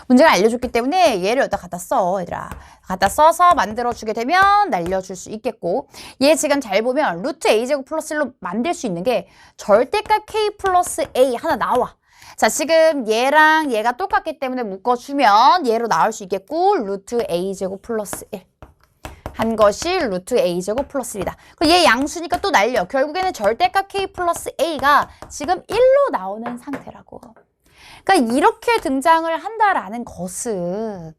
문제가 알려줬기 때문에 얘를 여기다 갖다 써, 얘들아. 갖다 써서 만들어주게 되면 날려줄 수 있겠고, 얘 지금 잘 보면 루트 A제곱 플러스 1로 만들 수 있는 게 절대값 K 플러스 A 하나 나와. 자, 지금 얘랑 얘가 똑같기 때문에 묶어주면 얘로 나올 수 있겠고, 루트 A제곱 플러스 1. 한 것이 루트 A제곱 플러스 1이다. 그럼 얘 양수니까 또 날려. 결국에는 절대값 K 플러스 A가 지금 1로 나오는 상태라고. 그러니까 이렇게 등장을 한다라는 것은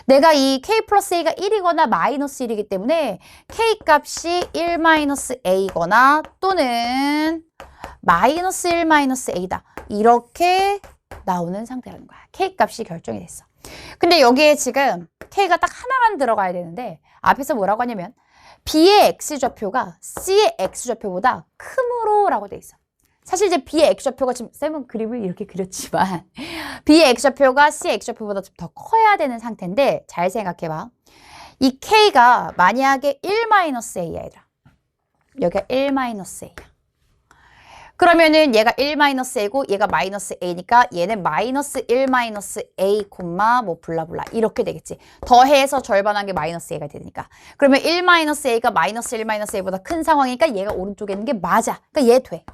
내가 이 K 플러스 A가 1이거나 마이너스 1이기 때문에 K 값이 1 마이너스 A거나 또는 마이너스 1 마이너스 A다. 이렇게 나오는 상태라는 거야. K 값이 결정이 됐어. 근데 여기에 지금 K가 딱 하나만 들어가야 되는데 앞에서 뭐라고 하냐면 B의 X좌표가 C의 X좌표보다 크므로 라고 돼 있어. 사실 이제 B의 X좌표가 지금 쌤은 그림을 이렇게 그렸지만 B의 X좌표가 C의 X좌표보다 좀 더 커야 되는 상태인데 잘 생각해봐. 이 K가 만약에 1-A야 얘들아. 여기가 1-A야. 그러면은 얘가 1-A고 얘가 마이너스 A니까 얘는 마이너스 1-A, 뭐 블라블라 이렇게 되겠지. 더해서 절반한 게 마이너스 A가 되니까. 그러면 1-A가 마이너스 1-A보다 큰 상황이니까 얘가 오른쪽에 있는 게 맞아. 그러니까 얘 돼.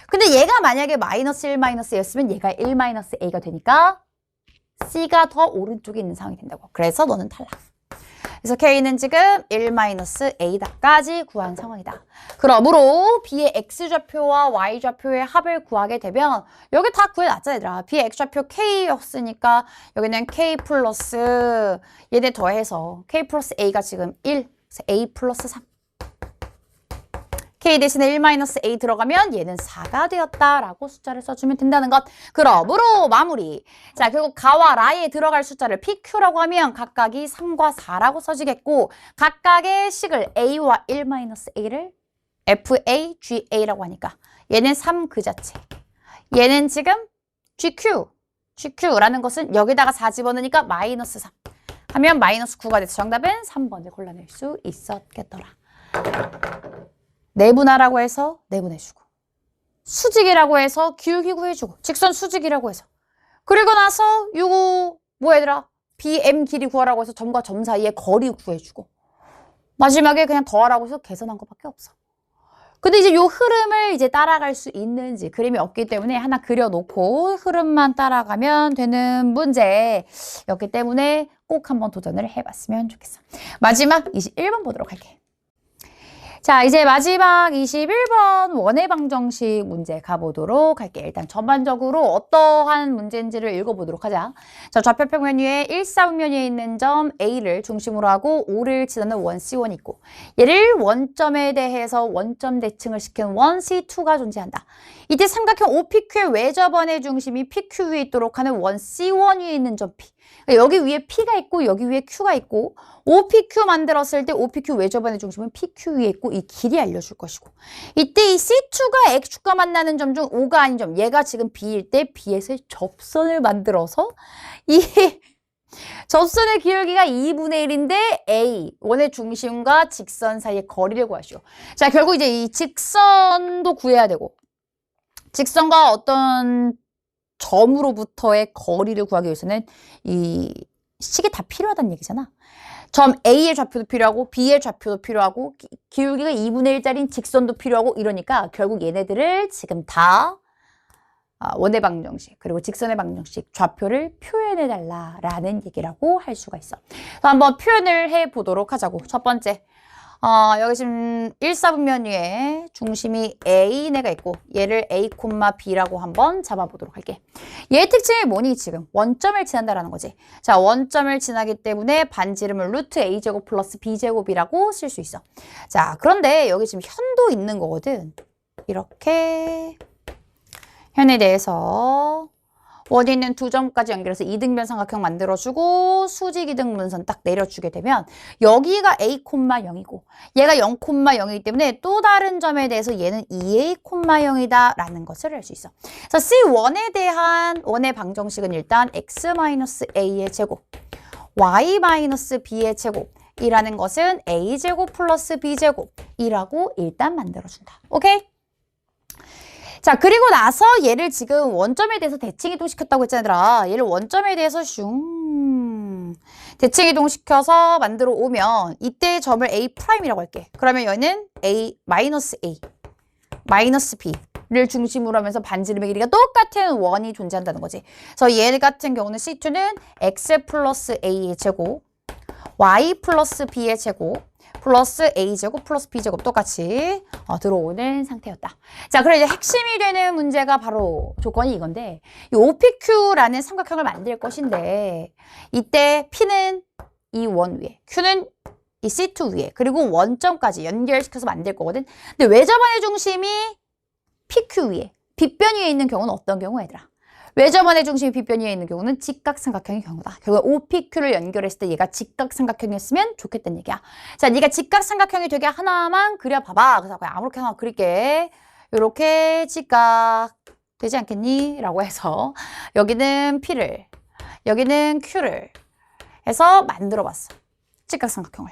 근데 얘가 만약에 마이너스 1-A였으면 얘가 1-A가 되니까 C가 더 오른쪽에 있는 상황이 된다고. 그래서 너는 탈락. 그래서 K는 지금 1-A다까지 구한 상황이다. 그러므로 B의 X좌표와 Y좌표의 합을 구하게 되면 여기 다 구해놨잖아 얘들아. B의 X좌표 K였으니까 여기는 K 플러스 얘네 더해서 K 플러스 A가 지금 1, 그래서 A 플러스 3. K 대신에 1-A 들어가면 얘는 4가 되었다라고 숫자를 써주면 된다는 것. 그러므로 마무리. 자, 결국 가와 라에 들어갈 숫자를 PQ라고 하면 각각이 3과 4라고 써지겠고 각각의 식을 A와 1-A를 FA, GA라고 하니까 얘는 3 그 자체. 얘는 지금 GQ라는 것은 여기다가 4 집어넣으니까 마이너스 3. 하면 마이너스 9가 돼서 정답은 3번을 골라낼 수 있었겠더라. 내분하라고 해서 내분해주고 수직이라고 해서 기울기 구해주고 직선 수직이라고 해서 그리고 나서 요거 뭐 얘들아 BM 길이 구하라고 해서 점과 점 사이의 거리 구해주고 마지막에 그냥 더하라고 해서 계산한 것밖에 없어. 근데 이제 요 흐름을 이제 따라갈 수 있는지 그림이 없기 때문에 하나 그려놓고 흐름만 따라가면 되는 문제였기 때문에 꼭 한번 도전을 해봤으면 좋겠어. 마지막 21번 보도록 할게. 자, 이제 마지막 21번 원의 방정식 문제 가보도록 할게. 일단 전반적으로 어떠한 문제인지를 읽어보도록 하자. 자, 좌표평면 위에 1, 4분면 위에 있는 점 A를 중심으로 하고 O를 지나는 원 C1이 있고 얘를 원점에 대해서 원점 대칭을 시킨 원 C2가 존재한다. 이때 삼각형 OPQ의 외접원의 중심이 PQ 위에 있도록 하는 원 C1 위에 있는 점 P. 여기 위에 P가 있고 여기 위에 Q가 있고 OPQ 만들었을 때 OPQ 외접원의 중심은 PQ 위에 있고 이 길이 알려줄 것이고 이때 이 C2가 X축과 만나는 점 중 O가 아닌 점 얘가 지금 B일 때 B에서 접선을 만들어서 이 접선의 기울기가 2분의 1인데 A 원의 중심과 직선 사이의 거리를 구하시오. 자, 결국 이제 이 직선도 구해야 되고 직선과 어떤 점으로부터의 거리를 구하기 위해서는 이 식이 다 필요하다는 얘기잖아. 점 A의 좌표도 필요하고 B의 좌표도 필요하고 기울기가 2분의 1짜리인 직선도 필요하고 이러니까 결국 얘네들을 지금 다 원의 방정식 그리고 직선의 방정식 좌표를 표현해달라라는 얘기라고 할 수가 있어. 한번 표현을 해보도록 하자고. 첫 번째. 여기 지금 1, 4분면 위에 중심이 A 내가 있고 얘를 A, B라고 한번 잡아보도록 할게. 얘의 특징이 뭐니 지금? 원점을 지난다라는 거지. 자, 원점을 지나기 때문에 반지름을 루트 A제곱 플러스 B제곱이라고 쓸 수 있어. 자, 그런데 여기 지금 현도 있는 거거든. 이렇게 현에 대해서 원이 있는 두 점까지 연결해서 이등변 삼각형 만들어주고 수직 이등 분선 딱 내려주게 되면 여기가 A, 0이고 얘가 0, 0이기 때문에 또 다른 점에 대해서 얘는 2A, 0이다 라는 것을 알 수 있어. 그래서 C1에 대한 원의 방정식은 일단 X-A의 제곱 Y-B의 제곱 이라는 것은 A제곱 플러스 B제곱이라고 일단 만들어준다. 오케이? 자, 그리고 나서 얘를 지금 원점에 대해서 대칭 이동시켰다고 했잖아. 얘를 원점에 대해서 대칭 이동시켜서 만들어 오면 이때 점을 A'이라고 할게. 그러면 여기는 A, 마이너스 B를 중심으로 하면서 반지름의 길이가 똑같은 원이 존재한다는 거지. 그래서 얘 같은 경우는 C2는 X 플러스 A의 제곱, Y 플러스 B의 제곱, 플러스 A제곱 플러스 B제곱 똑같이 들어오는 상태였다. 자, 그럼 이제 핵심이 되는 문제가 바로 조건이 이건데 이 OPQ라는 삼각형을 만들 것인데 이때 P는 이 원 위에, Q는 이 C2 위에, 그리고 원점까지 연결시켜서 만들 거거든. 근데 외접원의 중심이 PQ 위에, 빗변 위에 있는 경우는 어떤 경우 얘들아? 외접원의 중심이 빗변 위에 있는 경우는 직각삼각형의 경우다. 결국 OPQ를 연결했을 때 얘가 직각삼각형이었으면 좋겠다는 얘기야. 자, 네가 직각삼각형이 되게 하나만 그려봐봐. 그래서 그냥 아무렇게나 그릴게. 이렇게 직각 되지 않겠니? 라고 해서 여기는 P를, 여기는 Q를 해서 만들어봤어. 직각삼각형을.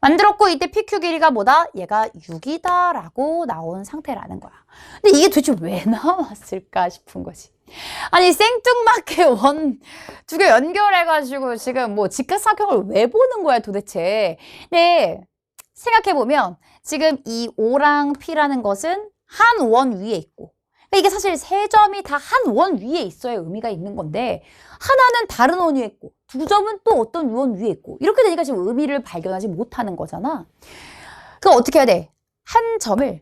만들었고 이때 PQ 길이가 뭐다? 얘가 6이다 라고 나온 상태라는 거야. 근데 이게 도대체 왜 나왔을까 싶은 거지. 아니 생뚱맞게 원 두 개 연결해가지고 지금 뭐 직각삼각형을 왜 보는 거야 도대체. 근데 생각해보면 지금 이 O랑 P라는 것은 한 원 위에 있고 그러니까 이게 사실 세 점이 다 한 원 위에 있어야 의미가 있는 건데 하나는 다른 원 위에 있고 두 점은 또 어떤 원 위에 있고 이렇게 되니까 지금 의미를 발견하지 못하는 거잖아. 그럼 어떻게 해야 돼? 한 점을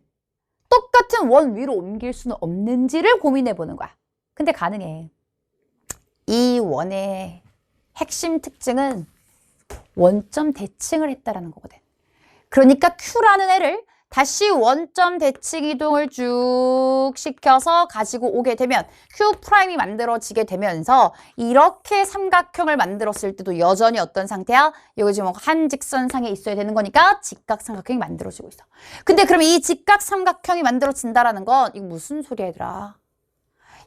똑같은 원 위로 옮길 수는 없는지를 고민해보는 거야. 근데 가능해. 이 원의 핵심 특징은 원점 대칭을 했다라는 거거든. 그러니까 Q라는 애를 다시 원점 대칭 이동을 쭉 시켜서 가지고 오게 되면 Q'이 만들어지게 되면서 이렇게 삼각형을 만들었을 때도 여전히 어떤 상태야? 여기 지금 한 직선상에 있어야 되는 거니까 직각삼각형이 만들어지고 있어. 근데 그럼 이 직각삼각형이 만들어진다라는 건 이거 무슨 소리야 얘들아?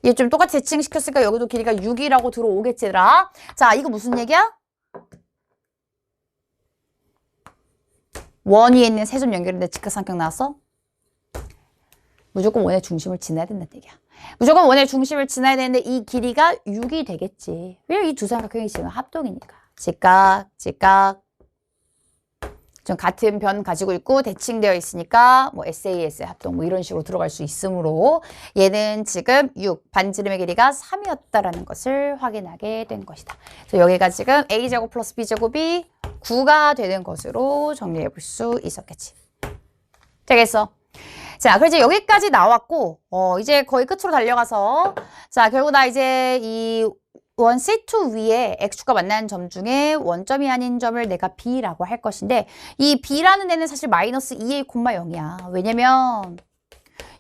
얘 좀 똑같이 대칭시켰으니까 여기도 길이가 6이라고 들어오겠지 얘들아. 자, 이거 무슨 얘기야? 원 위에 있는 세 점 연결인데 직각삼각형 나왔어? 무조건 원의 중심을 지나야 된다는 얘기야. 무조건 원의 중심을 지나야 되는데 이 길이가 6이 되겠지. 왜냐면 이 두 삼각형이 지금 합동이니까. 직각. 좀 같은 변 가지고 있고 대칭되어 있으니까 뭐 SAS 합동 뭐 이런 식으로 들어갈 수 있으므로 얘는 지금 6, 반지름의 길이가 3이었다라는 것을 확인하게 된 것이다. 그래서 여기가 지금 A제곱 플러스 B제곱이 9가 되는 것으로 정리해 볼 수 있었겠지. 되겠어. 자, 그래서 여기까지 나왔고, 이제 거의 끝으로 달려가서, 자, 결국 나 이제 이 원 C2 위에 X축과 만나는 점 중에 원점이 아닌 점을 내가 B라고 할 것인데, 이 B라는 애는 사실 마이너스 2A, 0이야. 왜냐면,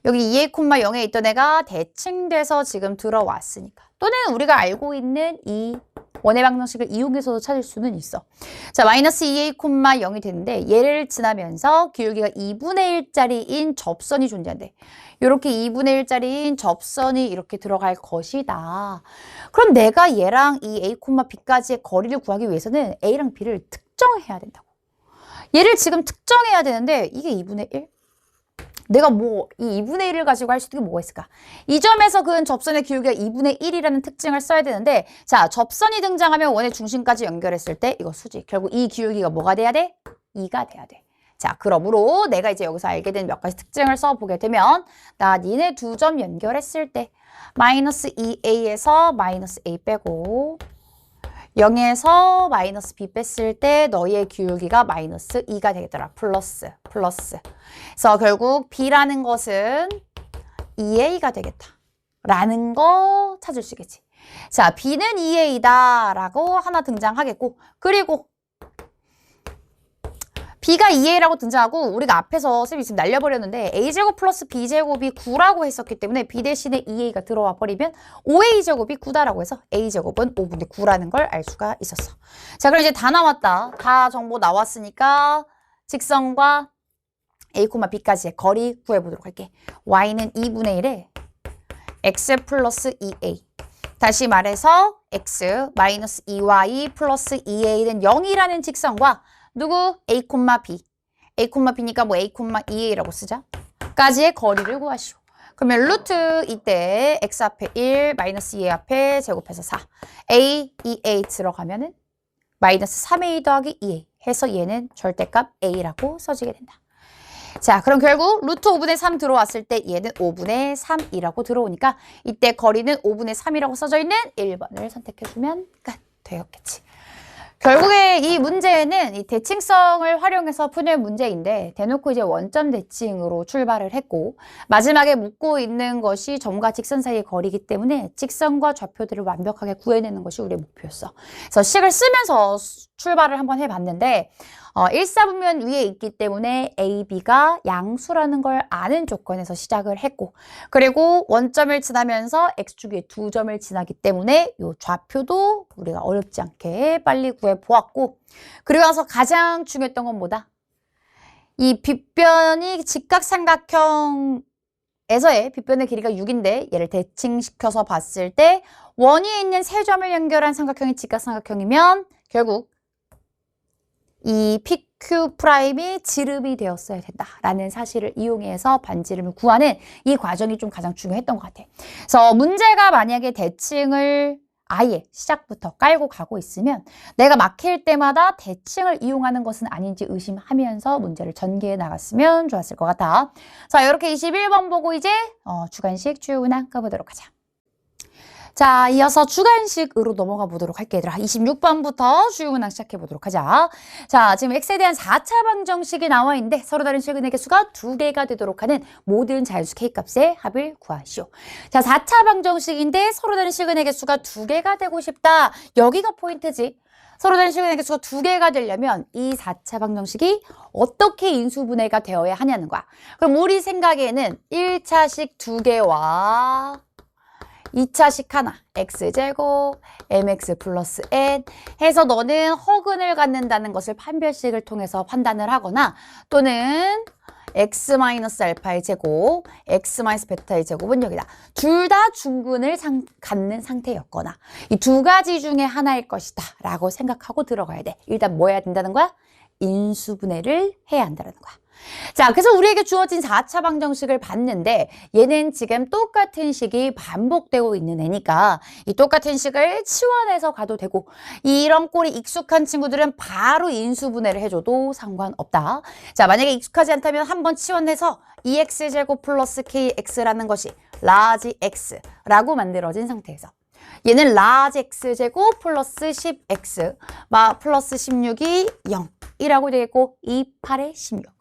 여기 2A, 0에 있던 애가 대칭돼서 지금 들어왔으니까. 또는 우리가 알고 있는 이 원의 방정식을 이용해서도 찾을 수는 있어. 자, 마이너스 2A, 0이 되는데 얘를 지나면서 기울기가 2분의 1짜리인 접선이 존재한대. 이렇게 2분의 1짜리인 접선이 이렇게 들어갈 것이다. 그럼 내가 얘랑 이 A, B까지의 거리를 구하기 위해서는 A랑 B를 특정해야 된다고. 얘를 지금 특정해야 되는데 이게 2분의 1? 내가 뭐 이 2분의 1을 가지고 할 수 있는 게 뭐가 있을까? 이 점에서 그은 접선의 기울기가 2분의 1이라는 특징을 써야 되는데 자, 접선이 등장하면 원의 중심까지 연결했을 때 이거 수직. 결국 이 기울기가 뭐가 돼야 돼? 2가 돼야 돼. 자, 그러므로 내가 이제 여기서 알게 된 몇 가지 특징을 써보게 되면 나 니네 두 점 연결했을 때 마이너스 2a에서 마이너스 a 빼고 0에서 마이너스 b 뺐을 때 너희의 기울기가 마이너스 2가 되겠더라. 플러스. 그래서 결국 b라는 것은 2a가 되겠다. 라는 거 찾을 수 있겠지. 자, b는 2a다 라고 하나 등장하겠고 그리고 b가 2a라고 등장하고 우리가 앞에서 쌤이 지금 날려버렸는데 a제곱 플러스 b제곱이 9라고 했었기 때문에 b 대신에 2a가 들어와 버리면 5a제곱이 9다라고 해서 a제곱은 5분의 9라는 걸 알 수가 있었어. 자, 그럼 이제 다 나왔다. 다 정보 나왔으니까 직선과 a, b까지의 거리 구해보도록 할게. y는 2분의 1에 x 플러스 2a. 다시 말해서 x 마이너스 2y 플러스 2a는 0이라는 직선과 누구? a, b. a, b니까 뭐 a, 2a라고 쓰자. 까지의 거리를 구하시오. 그러면 루트 이때 x 앞에 1, 마이너스 2a 앞에 제곱해서 4. a, 2a 들어가면은 마이너스 3a 더하기 2a 해서 얘는 절대값 a라고 써지게 된다. 자, 그럼 결국 루트 5분의 3 들어왔을 때 얘는 5분의 3이라고 들어오니까 이때 거리는 5분의 3이라고 써져 있는 1번을 선택해주면 끝 되었겠지. 결국에 이 문제는 이 대칭성을 활용해서 푸는 문제인데 대놓고 이제 원점 대칭으로 출발을 했고 마지막에 묻고 있는 것이 점과 직선 사이의 거리이기 때문에 직선과 좌표들을 완벽하게 구해내는 것이 우리의 목표였어. 그래서 식을 쓰면서 출발을 한번 해봤는데 1사분면 위에 있기 때문에 A, B가 양수라는 걸 아는 조건에서 시작을 했고 그리고 원점을 지나면서 X축 위에 두 점을 지나기 때문에 이 좌표도 우리가 어렵지 않게 빨리 구해보았고 그리고 나서 가장 중요했던 건 뭐다? 이 빗변이 직각삼각형에서의 빗변의 길이가 6인데 얘를 대칭시켜서 봤을 때 원위에 있는 세 점을 연결한 삼각형이 직각삼각형이면 결국 이 PQ' 지름이 되었어야 된다라는 사실을 이용해서 반지름을 구하는 이 과정이 좀 가장 중요했던 것 같아. 그래서 문제가 만약에 대칭을 아예 시작부터 깔고 가고 있으면 내가 막힐 때마다 대칭을 이용하는 것은 아닌지 의심하면서 문제를 전개해 나갔으면 좋았을 것 같아. 자, 이렇게 21번 보고 이제 주관식 주요 문항 까보도록 하자. 자, 이어서 주관식으로 넘어가 보도록 할게, 얘들아. 26번부터 주요 문항 시작해 보도록 하자. 자, 지금 x에 대한 4차 방정식이 나와 있는데 서로 다른 실근의 개수가 2개가 되도록 하는 모든 자연수 k값의 합을 구하시오. 자, 4차 방정식인데 서로 다른 실근의 개수가 2개가 되고 싶다. 여기가 포인트지. 서로 다른 실근의 개수가 2개가 되려면 이 4차 방정식이 어떻게 인수분해가 되어야 하냐는 거야. 그럼 우리 생각에는 1차식 2개와 2차식 하나, x제곱, mx 플러스 n 해서 너는 허근을 갖는다는 것을 판별식을 통해서 판단을 하거나 또는 x 마이너스 알파의 제곱, x 마이너스 베타의 제곱은 여기다. 둘 다 중근을 갖는 상태였거나 이 두 가지 중에 하나일 것이다 라고 생각하고 들어가야 돼. 일단 뭐 해야 된다는 거야? 인수분해를 해야 한다는 거야. 자, 그래서 우리에게 주어진 4차 방정식을 봤는데 얘는 지금 똑같은 식이 반복되고 있는 애니까 이 똑같은 식을 치환해서 가도 되고 이런 꼴이 익숙한 친구들은 바로 인수분해를 해줘도 상관없다. 자, 만약에 익숙하지 않다면 한번 치환해서 2x제곱 플러스 kx라는 것이 라지 x라고 만들어진 상태에서 얘는 라지 x제곱 플러스 10x 플러스 16이 0이라고 되겠고 2, 8에 16.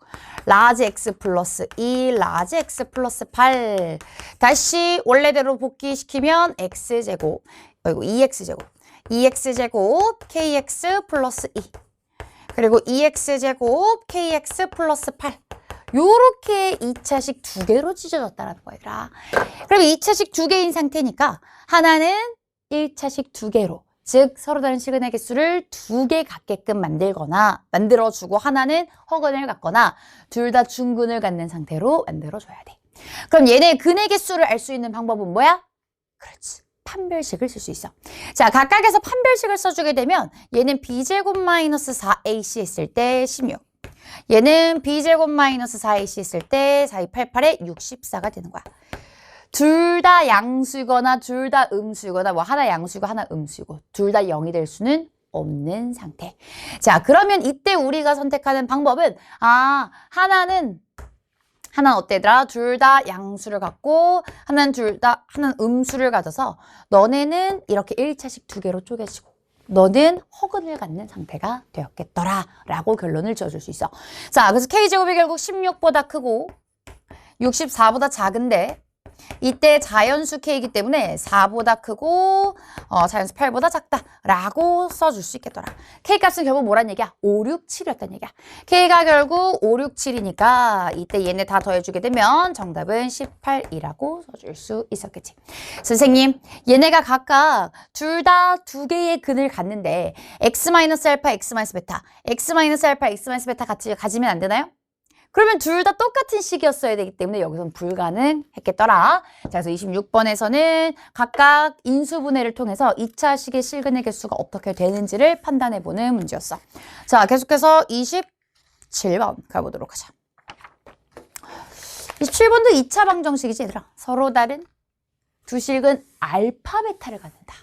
라지 x 플러스 2, 라지 x 플러스 8. 다시 원래대로 복귀시키면 x제곱, 그리고 2x제곱, 2x제곱, kx 플러스 2. 그리고 2x제곱, kx 플러스 8. 요렇게 2차식 두 개로 찢어졌다라는 거야. 그럼 2차식 두 개인 상태니까 하나는 1차식 두 개로, 즉 서로 다른 시그널 개수를 두 개 갖게끔 만들어주고 하나는 허근을 갖거나 둘 다 중근을 갖는 상태로 만들어줘야 돼. 그럼 얘네 근의 개수를 알 수 있는 방법은 뭐야? 그렇지. 판별식을 쓸 수 있어. 자, 각각에서 판별식을 써주게 되면 얘는 b제곱 마이너스 4ac 했을 때 16. 얘는 b제곱 마이너스 4ac 했을 때 4288에 64가 되는 거야. 둘 다 양수거나 둘 다 음수거나 뭐 하나 양수고 하나 음수고 둘 다 0이 될 수는 없는 상태. 자, 그러면 이때 우리가 선택하는 방법은 하나는 어때더라? 둘 다 양수를 갖고 하나는 음수를 가져서 너네는 이렇게 1차식 두 개로 쪼개지고 너는 허근을 갖는 상태가 되었겠더라 라고 결론을 지어줄 수 있어. 자, 그래서 K제곱이 결국 16보다 크고 64보다 작은데 이때 자연수 K이기 때문에 4보다 크고 자연수 8보다 작다라고 써줄 수 있겠더라. K값은 결국 뭐란 얘기야? 5, 6, 7이었단 얘기야. K가 결국 5, 6, 7이니까 이때 얘네 다 더해주게 되면 정답은 18이라고 써줄 수 있었겠지. 선생님, 얘네가 각각 둘 다 두 개의 근을 갖는데 x-알파, x-베타, x-알파, x-베타 같이 가지면 안 되나요? 그러면 둘 다 똑같은 식이었어야 되기 때문에 여기서는 불가능했겠더라. 자, 그래서 26번에서는 각각 인수분해를 통해서 2차식의 실근의 개수가 어떻게 되는지를 판단해보는 문제였어. 자, 계속해서 27번 가보도록 하자. 27번도 2차 방정식이지 얘들아. 서로 다른 두 실근 알파, 베타를 갖는다.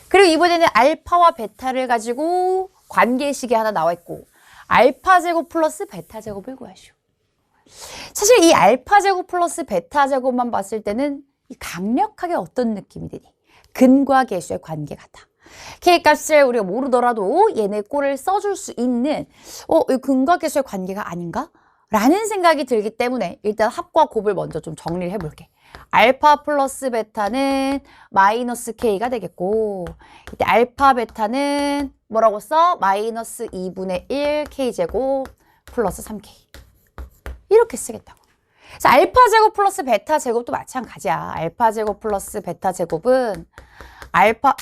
그리고 이번에는 알파와 베타를 가지고 관계식이 하나 나와 있고 알파 제곱 플러스 베타 제곱을 구하시오. 사실 이 알파 제곱 플러스 베타 제곱만 봤을 때는 강력하게 어떤 느낌이 드니? 근과 계수의 관계 같아. K값을 우리가 모르더라도 얘네 꼴을 써줄 수 있는 이 근과 계수의 관계가 아닌가? 라는 생각이 들기 때문에 일단 합과 곱을 먼저 좀 정리를 해볼게. 알파 플러스 베타는 마이너스 K가 되겠고 이때 알파 베타는 뭐라고 써? 마이너스 2분의 1 K제곱 플러스 3K 이렇게 쓰겠다고. 그래서 알파 제곱 플러스 베타 제곱도 마찬가지야. 알파 제곱 플러스 베타 제곱은 알파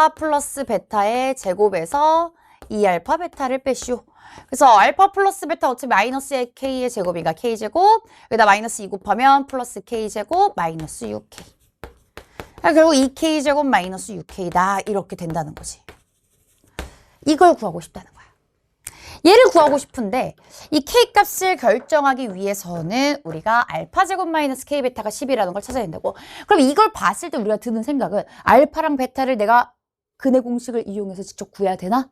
플러스 베타의 제곱에서 2알파 베타를 빼시오. 그래서 알파 플러스 베타 어차피 마이너스 K의 제곱이니까 K제곱 여기다 마이너스 2 곱하면 플러스 K제곱 마이너스 6K. 결국 2K제곱 마이너스 6K다 이렇게 된다는 거지. 이걸 구하고 싶다는 거야. 얘를 구하고 싶은데 이 K값을 결정하기 위해서는 우리가 알파제곱 마이너스 K베타가 10이라는 걸 찾아야 된다고. 그럼 이걸 봤을 때 우리가 드는 생각은 알파랑 베타를 내가 근의 공식을 이용해서 직접 구해야 되나?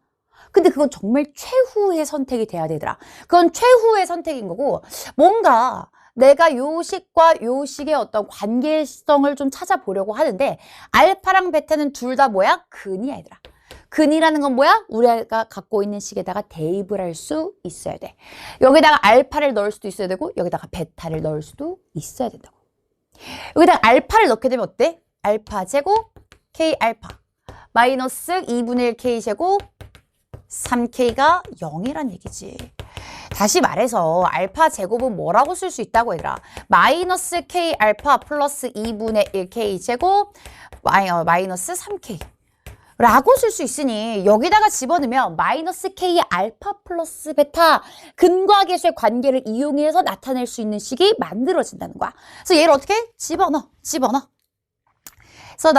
근데 그건 정말 최후의 선택이 돼야 되더라. 그건 최후의 선택인 거고 뭔가 내가 요 식과 요 식의 어떤 관계성을 좀 찾아보려고 하는데 알파랑 베타는 둘 다 뭐야? 근이야 얘들아. 근이라는 건 뭐야? 우리가 갖고 있는 식에다가 대입을 할 수 있어야 돼. 여기다가 알파를 넣을 수도 있어야 되고 여기다가 베타를 넣을 수도 있어야 된다고. 여기다가 알파를 넣게 되면 어때? 알파 제곱 K 알파 마이너스 2분의 1 K 제곱 3K가 0이란 얘기지. 다시 말해서 알파 제곱은 뭐라고 쓸 수 있다고 얘들아. 마이너스 K 알파 플러스 2분의 1 K 제곱 마이너스 3K 라고 쓸 수 있으니 여기다가 집어넣으면 마이너스 K 알파 플러스 베타 근과 계수의 관계를 이용해서 나타낼 수 있는 식이 만들어진다는 거야. 그래서 얘를 어떻게? 집어넣어. 그래서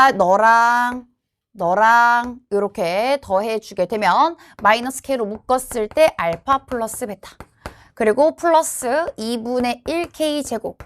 너랑 이렇게 더해주게 되면 마이너스 K로 묶었을 때 알파 플러스 베타 그리고 플러스 2분의 1K 제곱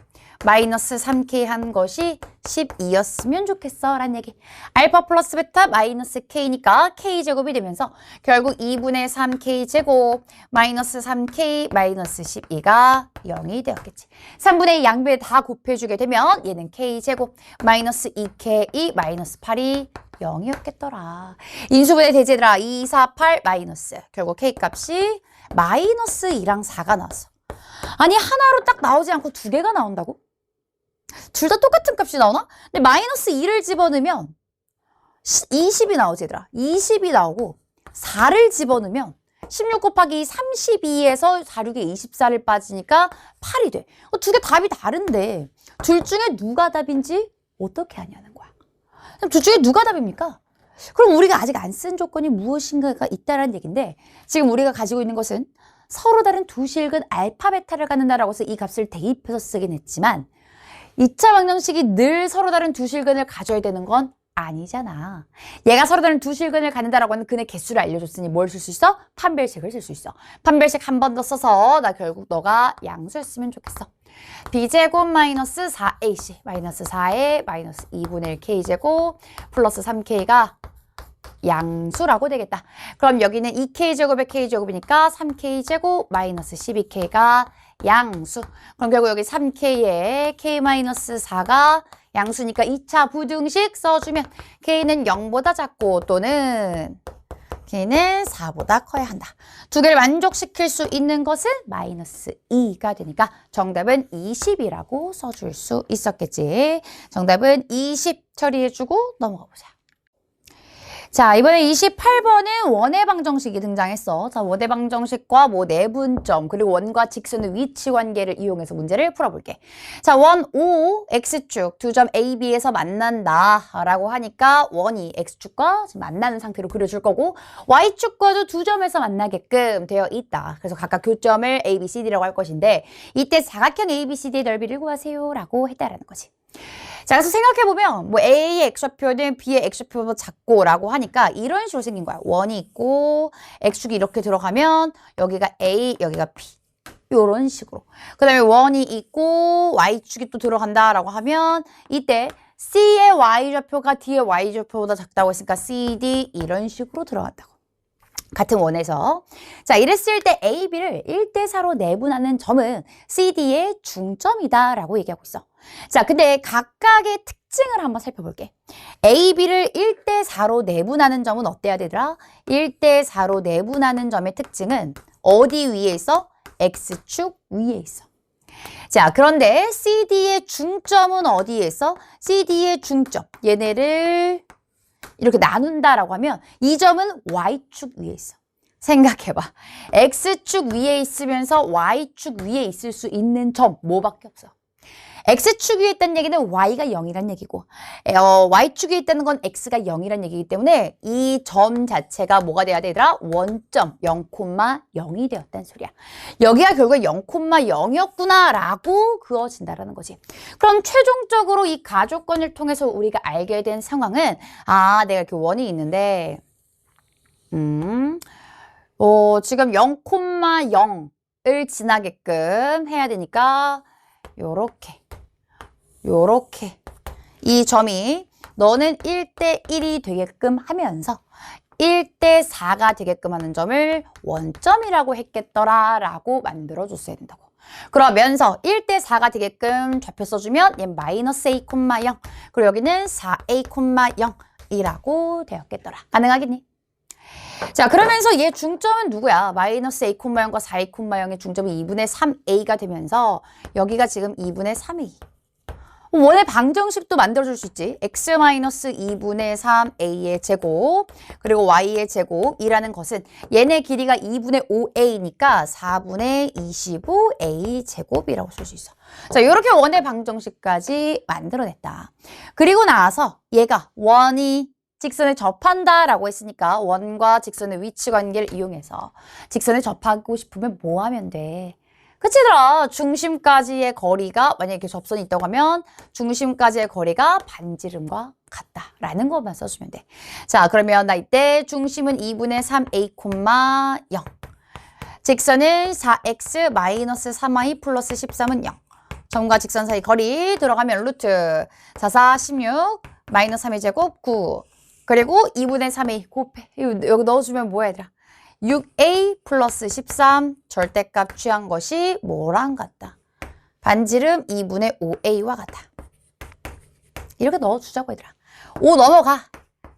마이너스 3K 한 것이 12였으면 좋겠어 라는 얘기. 알파 플러스 베타 마이너스 K니까 K제곱이 되면서 결국 2분의 3K 제곱 마이너스 3K 마이너스 12가 0이 되었겠지. 3분의 2 양변에 다 곱해주게 되면 얘는 K제곱 마이너스 2K 마이너스 8이 0이었겠더라. 인수분해 대제들아 2, 4, 8 마이너스 결국 K값이 마이너스 2랑 4가 나왔어. 아니 하나로 딱 나오지 않고 두 개가 나온다고? 둘 다 똑같은 값이 나오나? 근데 마이너스 2를 집어넣으면 20이 나오지 얘들아. 20이 나오고 4를 집어넣으면 16 곱하기 32에서 4, 6에 24를 빠지니까 8이 돼. 두 개 답이 다른데 둘 중에 누가 답인지 어떻게 하냐는 거야. 그럼 둘 중에 누가 답입니까? 그럼 우리가 아직 안 쓴 조건이 무엇인가가 있다는 얘기인데 지금 우리가 가지고 있는 것은 서로 다른 두 실근 알파, 베타를 갖는다라고 해서 이 값을 대입해서 쓰긴 했지만 2차 방정식이 늘 서로 다른 두 실근을 가져야 되는 건 아니잖아. 얘가 서로 다른 두 실근을 갖는다라고 하는 근의 개수를 알려줬으니 뭘 쓸 수 있어? 판별식을 쓸 수 있어. 판별식 한 번 더 써서 나 결국 너가 양수였으면 좋겠어. b제곱 마이너스 4ac 마이너스 4에 마이너스 2분의 1 k제곱 플러스 3k가 양수라고 되겠다. 그럼 여기는 2k제곱에 k제곱이니까 3k제곱 마이너스 12k가 양수. 그럼 결국 여기 3k에 k-4가 양수니까 2차 부등식 써주면 k는 0보다 작고 또는 k는 4보다 커야 한다. 두 개를 만족시킬 수 있는 것은 마이너스 2가 되니까 정답은 20이라고 써줄 수 있었겠지. 정답은 20 처리해주고 넘어가 보자. 자, 이번에 28번은 원의 방정식이 등장했어. 자, 원의 방정식과 뭐 내분점, 그리고 원과 직선의 위치 관계를 이용해서 문제를 풀어볼게. 자, 원 O, X축, 두 점 A, B에서 만난다 라고 하니까 원이 X축과 만나는 상태로 그려줄 거고 Y축과도 두 점에서 만나게끔 되어 있다. 그래서 각각 교점을 A, B, C, D라고 할 것인데 이때 사각형 A, B, C, D의 넓이를 구하세요 라고 했다라는 거지. 자, 그래서 생각해보면 뭐 A의 X좌표는 B의 X좌표보다 작고 라고 하니까 이런 식으로 생긴 거야. 원이 있고 X축이 이렇게 들어가면 여기가 A, 여기가 B 이런 식으로. 그 다음에 원이 있고 Y축이 또 들어간다 라고 하면 이때 C의 Y좌표가 D의 Y좌표보다 작다고 했으니까 CD 이런 식으로 들어간다고. 같은 원에서. 자, 이랬을 때 A, B를 1대4로 내분하는 점은 CD의 중점이다 라고 얘기하고 있어. 자, 근데 각각의 특징을 한번 살펴볼게. A, B를 1대4로 내분하는 점은 어때야 되더라? 1대4로 내분하는 점의 특징은 어디 위에 있어? X축 위에 있어. 자, 그런데 CD의 중점은 어디에 있어? CD의 중점. 얘네를 이렇게 나눈다라고 하면 이 점은 Y축 위에 있어. 생각해봐. X축 위에 있으면서 Y축 위에 있을 수 있는 점 뭐밖에 없어. X축 위에 있다는 얘기는 Y가 0이란 얘기고 Y축 위에 있다는 건 X가 0이란 얘기이기 때문에 이 점 자체가 뭐가 돼야 되더라? 원점 0,0이 되었다는 소리야. 여기가 결국에 0,0이었구나 라고 그어진다라는 거지. 그럼 최종적으로 이 가조건을 통해서 우리가 알게 된 상황은 내가 이렇게 원이 있는데 지금 0,0을 지나게끔 해야 되니까 요렇게 이 점이 너는 1대1이 되게끔 하면서 1대4가 되게끔 하는 점을 원점이라고 했겠더라 라고 만들어줬어야 된다고. 그러면서 1대4가 되게끔 좌표 써주면 얘 마이너스 A, 0 그리고 여기는 4A, 0이라고 되었겠더라. 가능하겠니? 자, 그러면서 얘 중점은 누구야? 마이너스 A, 0과 4A, 0의 중점이 2분의 3A가 되면서 여기가 지금 2분의 3A. 원의 방정식도 만들어줄 수 있지. x-2분의 3a의 제곱 그리고 y의 제곱이라는 것은 얘네 길이가 2분의 5a니까 4분의 25a 제곱이라고 쓸 수 있어. 자, 이렇게 원의 방정식까지 만들어냈다. 그리고 나서 얘가 원이 직선에 접한다라고 했으니까 원과 직선의 위치 관계를 이용해서 직선에 접하고 싶으면 뭐 하면 돼? 그치더라. 중심까지의 거리가 만약에 이렇게 접선이 있다고 하면 중심까지의 거리가 반지름과 같다라는 것만 써주면 돼. 자, 그러면 나 이때 중심은 2분의 3a, 0 직선은 4x 마이너스 3y 플러스 13은 0 점과 직선 사이 거리 들어가면 루트 4, 4, 16 마이너스 3의 제곱 9 그리고 2분의 3a 곱해 여기 넣어주면 뭐야 얘들아? 6a 플러스 13 절대값 취한 것이 뭐랑 같다? 반지름 2분의 5a와 같다. 이렇게 넣어주자고 얘들아. 5 넘어가.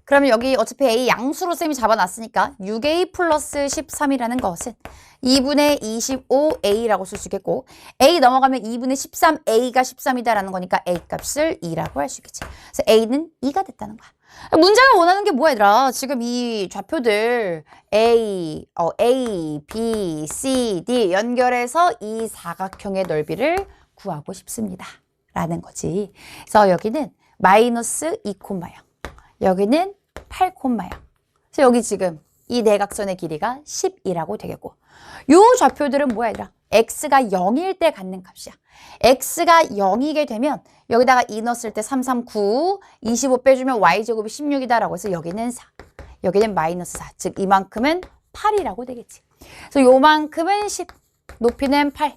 그러면 여기 어차피 A 양수로 쌤이 잡아놨으니까 6A 플러스 13이라는 것은 2분의 25A라고 쓸 수 있겠고 A 넘어가면 2분의 13A가 13이다라는 거니까 A 값을 2라고 할 수 있겠지. 그래서 A는 2가 됐다는 거야. 문제가 원하는 게 뭐야 얘들아. 지금 이 좌표들 A, B, C, D 연결해서 이 사각형의 넓이를 구하고 싶습니다. 라는 거지. 그래서 여기는 마이너스 2,0 여기는 8,0 그래서 여기 지금 이 내각선의 길이가 10이라고 되겠고 요 좌표들은 뭐야 얘들아? x가 0일 때 갖는 값이야. x가 0이게 되면 여기다가 2 넣었을 때 3, 3, 9, 25 빼주면 y제곱이 16이다 라고 해서 여기는 4, 여기는 마이너스 4. 즉 이만큼은 8이라고 되겠지. 그래서 요만큼은 10, 높이는 8,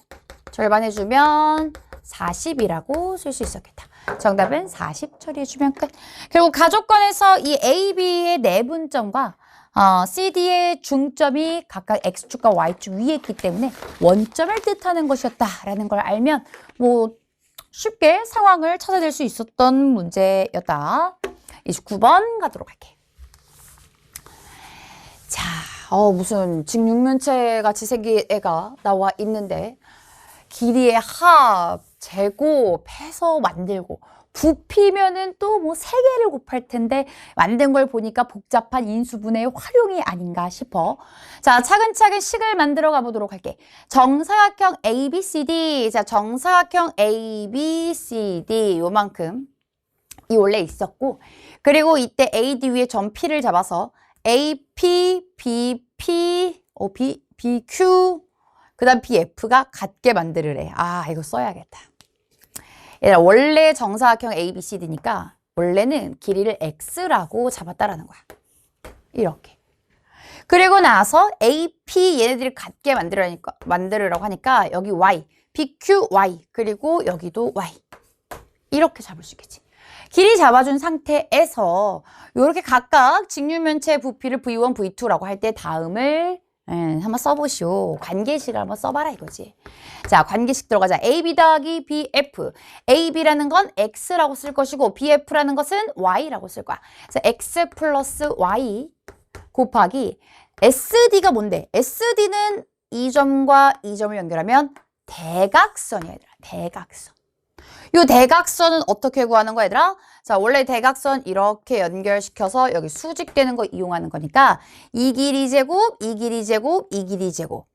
절반해주면 40이라고 쓸 수 있었겠다. 정답은 40 처리해주면 끝. 그리고 가족관에서 이 A, B의 내분점과 C, D의 중점이 각각 X축과 Y축 위에 있기 때문에 원점을 뜻하는 것이었다라는 걸 알면 뭐 쉽게 상황을 찾아낼 수 있었던 문제였다. 29번 가도록 할게. 자, 무슨 직육면체 같이 생긴 애가 나와 있는데 길이의 합, 제곱, 해서 만들고 부피면은 또 뭐 3개를 곱할 텐데 만든 걸 보니까 복잡한 인수분해의 활용이 아닌가 싶어. 자, 차근차근 식을 만들어 가보도록 할게. 정사각형 ABCD. 자, 정사각형 ABCD 요만큼 이 원래 있었고 그리고 이때 AD 위에 점 P를 잡아서 AP, BP, BQ 그 다음 BF가 같게 만들으래. 아, 이거 써야겠다. 얘들아, 원래 정사각형 ABCD니까 원래는 길이를 X라고 잡았다라는 거야. 이렇게. 그리고 나서 AP 얘네들이 같게 만들으라고 하니까 여기 Y, BQ, Y, 그리고 여기도 Y. 이렇게 잡을 수 있겠지. 길이 잡아준 상태에서 이렇게 각각 직육면체 부피를 V1, V2라고 할 때 다음을 한번 써보시오. 관계식을 한번 써봐라 이거지. 자, 관계식 들어가자. AB 더하기 BF. AB라는 건 X라고 쓸 것이고 BF라는 것은 Y라고 쓸 거야. 그래서 X 플러스 Y 곱하기 SD가 뭔데? SD는 이 점과 이 점을 연결하면 대각선이야 얘들아. 대각선. 이 대각선은 어떻게 구하는 거야 얘들아? 자, 원래 대각선 이렇게 연결시켜서 여기 수직되는 거 이용하는 거니까 이 길이 제곱, 이 길이 제곱, 이 길이 제곱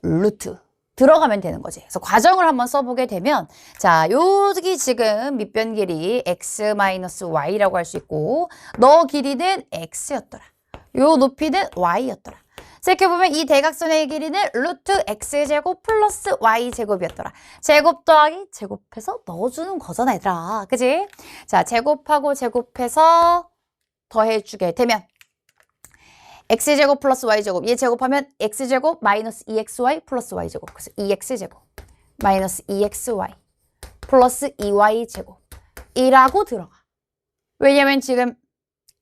루트 들어가면 되는 거지. 그래서 과정을 한번 써보게 되면 자, 여기 지금 밑변 길이 x-y라고 할 수 있고 너 길이는 x였더라. 요 높이는 y였더라. 이렇게 보면 이 대각선의 길이는 루트 x제곱 플러스 y제곱이었더라. 제곱 더하기 제곱해서 넣어주는 거잖아 얘들아. 그지? 자, 제곱하고 제곱해서 더해주게 되면 x제곱 플러스 y제곱 얘 제곱하면 x제곱 마이너스 2xy 플러스 y제곱 그래서 2x제곱 마이너스 2xy 플러스 2y제곱 이라고 들어가. 왜냐면 지금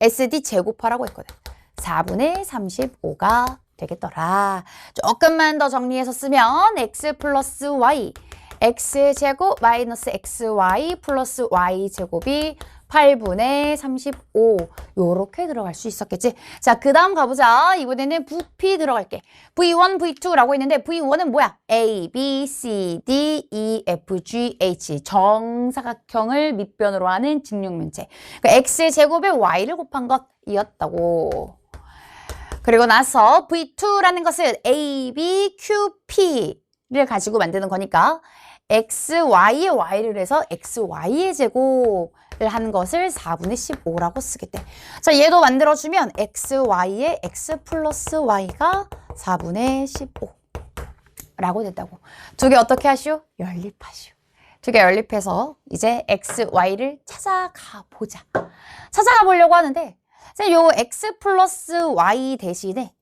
SD 제곱하라고 했거든. 4분의 35가 되겠더라. 조금만 더 정리해서 쓰면 x 플러스 y x제곱 마이너스 xy 플러스 y제곱이 8분의 35 요렇게 들어갈 수 있었겠지. 자, 그 다음 가보자. 이번에는 부피 들어갈게. V1, V2라고 있는데 V1은 뭐야? A, B, C, D, E, F, G, H 정사각형을 밑변으로 하는 직육면체. 그러니까 X제곱에 Y를 곱한 것이었다고. 그리고 나서 V2라는 것은 A, B, Q, P를 가지고 만드는 거니까 XY에 Y를 해서 XY의 제곱을 한 것을 4분의 15라고 쓰겠대. 자, 얘도 만들어주면 XY에 X 플러스 Y가 4분의 15라고 된다고. 두 개 어떻게 하시오? 연립하시오. 두 개 연립해서 이제 XY를 찾아가 보자. 찾아가 보려고 하는데 요 X 플러스 Y 대신에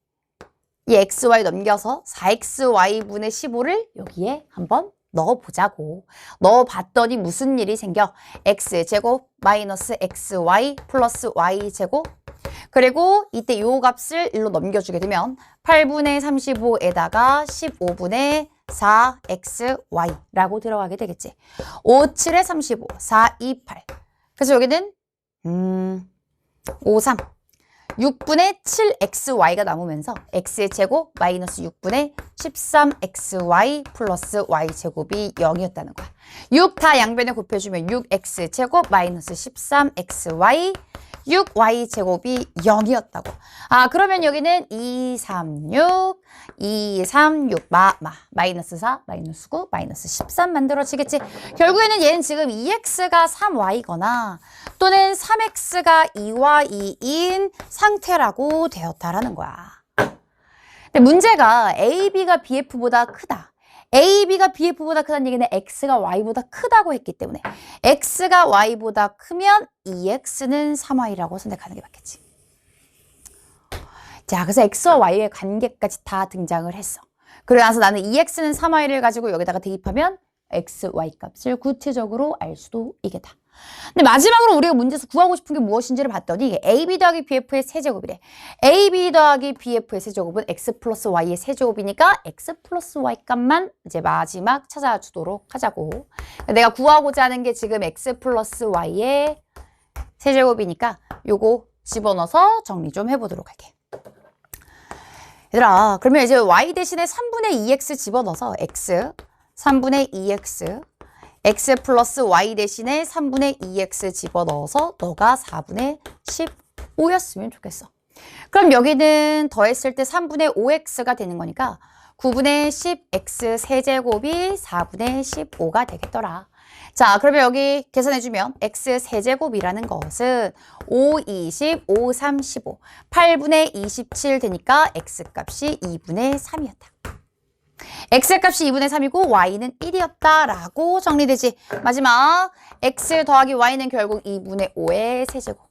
이 XY 넘겨서 4XY분의 15를 여기에 한번 넣어보자고. 넣어봤더니 무슨 일이 생겨? X제곱 마이너스 XY 플러스 Y제곱 그리고 이때 요 값을 1로 넘겨주게 되면 8분의 35에다가 15분의 4XY라고 들어가게 되겠지. 5, 7에 35, 4, 2, 8. 그래서 여기는 5, 3. 6분의 7xy가 남으면서 x의 제곱 마이너스 6분의 13xy 플러스 y제곱이 0이었다는 거야. 6 다 양변에 곱해주면 6x제곱 마이너스 13xy 6y제곱이 0이었다고. 아, 그러면 여기는 2, 3, 6, 2, 3, 6, 마이너스 4, 마이너스 9, 마이너스 13 만들어지겠지. 결국에는 얘는 지금 2x가 3y거나 또는 3x가 2y인 상태라고 되었다라는 거야. 근데 문제가 AB가 BF보다 크다. AB가 BF보다 크다는 얘기는 X가 Y보다 크다고 했기 때문에 X가 Y보다 크면 2X는 3Y라고 선택하는 게 맞겠지. 자, 그래서 X와 Y의 관계까지 다 등장을 했어. 그러고 나서 나는 2X는 3Y를 가지고 여기다가 대입하면 X, Y 값을 구체적으로 알 수도 있겠다. 근데 마지막으로 우리가 문제에서 구하고 싶은 게 무엇인지를 봤더니 이게 AB 더하기 BF의 세제곱이래. AB 더하기 BF의 세제곱은 X 플러스 Y의 세제곱이니까 X 플러스 Y 값만 이제 마지막 찾아주도록 하자고. 내가 구하고자 하는 게 지금 X 플러스 Y의 세제곱이니까 요거 집어넣어서 정리 좀 해보도록 할게. 얘들아, 그러면 이제 Y 대신에 3분의 2X 집어넣어서 X 3분의 2X x 플러스 y 대신에 3분의 2x 집어넣어서 너가 4분의 15였으면 좋겠어. 그럼 여기는 더했을 때 3분의 5x가 되는 거니까 9분의 10x 세제곱이 4분의 15가 되겠더라. 자, 그러면 여기 계산해주면 x 세제곱이라는 것은 5, 20, 5, 3, 15, 8분의 27 되니까 x 값이 2분의 3이었다. x값이 2분의 3이고 y는 1이었다라고 정리되지. 마지막 x 더하기 y는 결국 2분의 5의 세제곱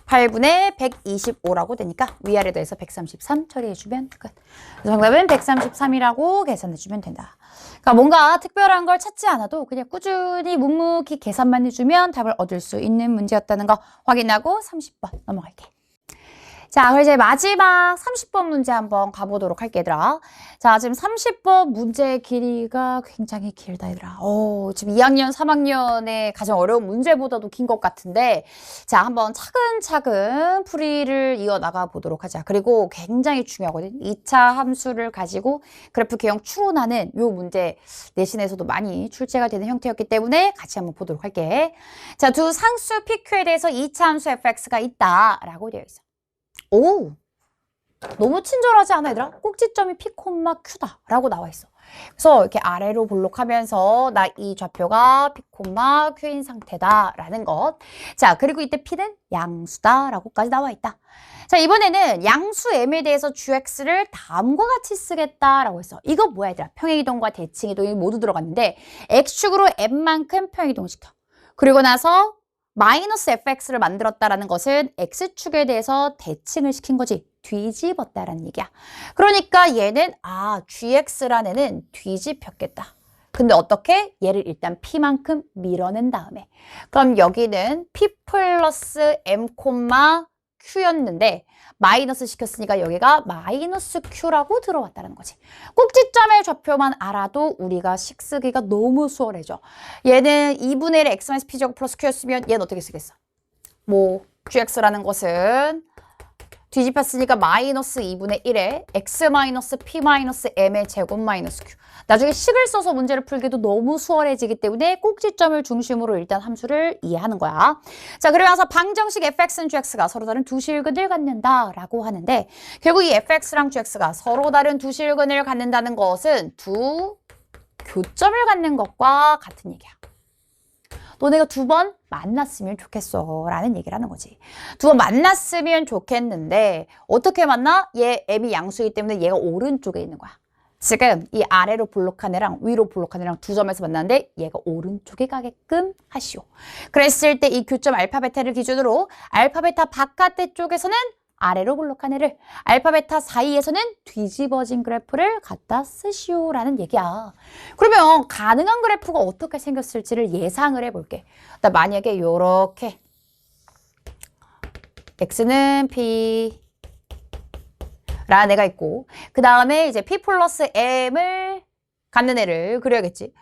8분의 125라고 되니까 위아래 더해서 133 처리해주면 끝. 정답은 133이라고 계산해주면 된다. 그러니까 뭔가 특별한 걸 찾지 않아도 그냥 꾸준히 묵묵히 계산만 해주면 답을 얻을 수 있는 문제였다는 거 확인하고 30번 넘어갈게. 자, 그럼 이제 마지막 30번 문제 한번 가보도록 할게, 얘들아. 자, 지금 30번 문제의 길이가 굉장히 길다, 얘들아. 지금 2학년, 3학년의 가장 어려운 문제보다도 긴 것 같은데, 자, 한번 차근차근 풀이를 이어나가 보도록 하자. 그리고 굉장히 중요하거든. 2차 함수를 가지고 그래프 개형 추론하는 요 문제 내신에서도 많이 출제가 되는 형태였기 때문에 같이 한번 보도록 할게. 자, 두 상수 PQ에 대해서 2차 함수 fx가 있다라고 되어 있어. 오, 너무 친절하지 않아, 얘들아? 꼭지점이 P, Q다 라고 나와 있어. 그래서 이렇게 아래로 볼록하면서 나 이 좌표가 P, Q인 상태다 라는 것. 자, 그리고 이때 P는 양수다 라고까지 나와 있다. 자, 이번에는 양수 M에 대해서 GX를 다음과 같이 쓰겠다라고 했어. 이거 뭐야, 얘들아? 평행이동과 대칭이동이 모두 들어갔는데 X축으로 M만큼 평행이동시켜. 그리고 나서 마이너스 fx를 만들었다라는 것은 x축에 대해서 대칭을 시킨 거지. 뒤집었다라는 얘기야. 그러니까 얘는 gx라는 애는 뒤집혔겠다. 근데 어떻게? 얘를 일단 p만큼 밀어낸 다음에. 그럼 여기는 p 플러스 m, q였는데 마이너스 시켰으니까 여기가 마이너스 q라고 들어왔다는 거지. 꼭지점의 좌표만 알아도 우리가 식 쓰기가 너무 수월해져. 얘는 2분의 1 x-p 제곱 플러스 q였으면 얘는 어떻게 쓰겠어? 뭐 gx라는 것은 뒤집혔으니까 마이너스 2분의 1에 x 마이너스 p 마이너스 m의 제곱 마이너스 q. 나중에 식을 써서 문제를 풀기도 너무 수월해지기 때문에 꼭지점을 중심으로 일단 함수를 이해하는 거야. 자, 그러면서 방정식 fx는 gx가 서로 다른 두 실근을 갖는다라고 하는데 결국 이 fx랑 gx가 서로 다른 두 실근을 갖는다는 것은 두 교점을 갖는 것과 같은 얘기야. 너네가 두 번 만났으면 좋겠어 라는 얘기를 하는 거지. 두 번 만났으면 좋겠는데 어떻게 만나? 얘 m이 양수이기 때문에 얘가 오른쪽에 있는 거야. 지금 이 아래로 볼록한 애랑 위로 볼록한 애랑 두 점에서 만났는데 얘가 오른쪽에 가게끔 하시오. 그랬을 때 이 교점 알파 베타를 기준으로 알파 베타 바깥의 쪽에서는 아래로 볼록한 애를 알파 베타 사이에서는 뒤집어진 그래프를 갖다 쓰시오라는 얘기야. 그러면 가능한 그래프가 어떻게 생겼을지를 예상을 해볼게. 나 만약에 요렇게 x는 p 라는 애가 있고 그 다음에 이제 p 플러스 m을 갖는 애를 그려야겠지.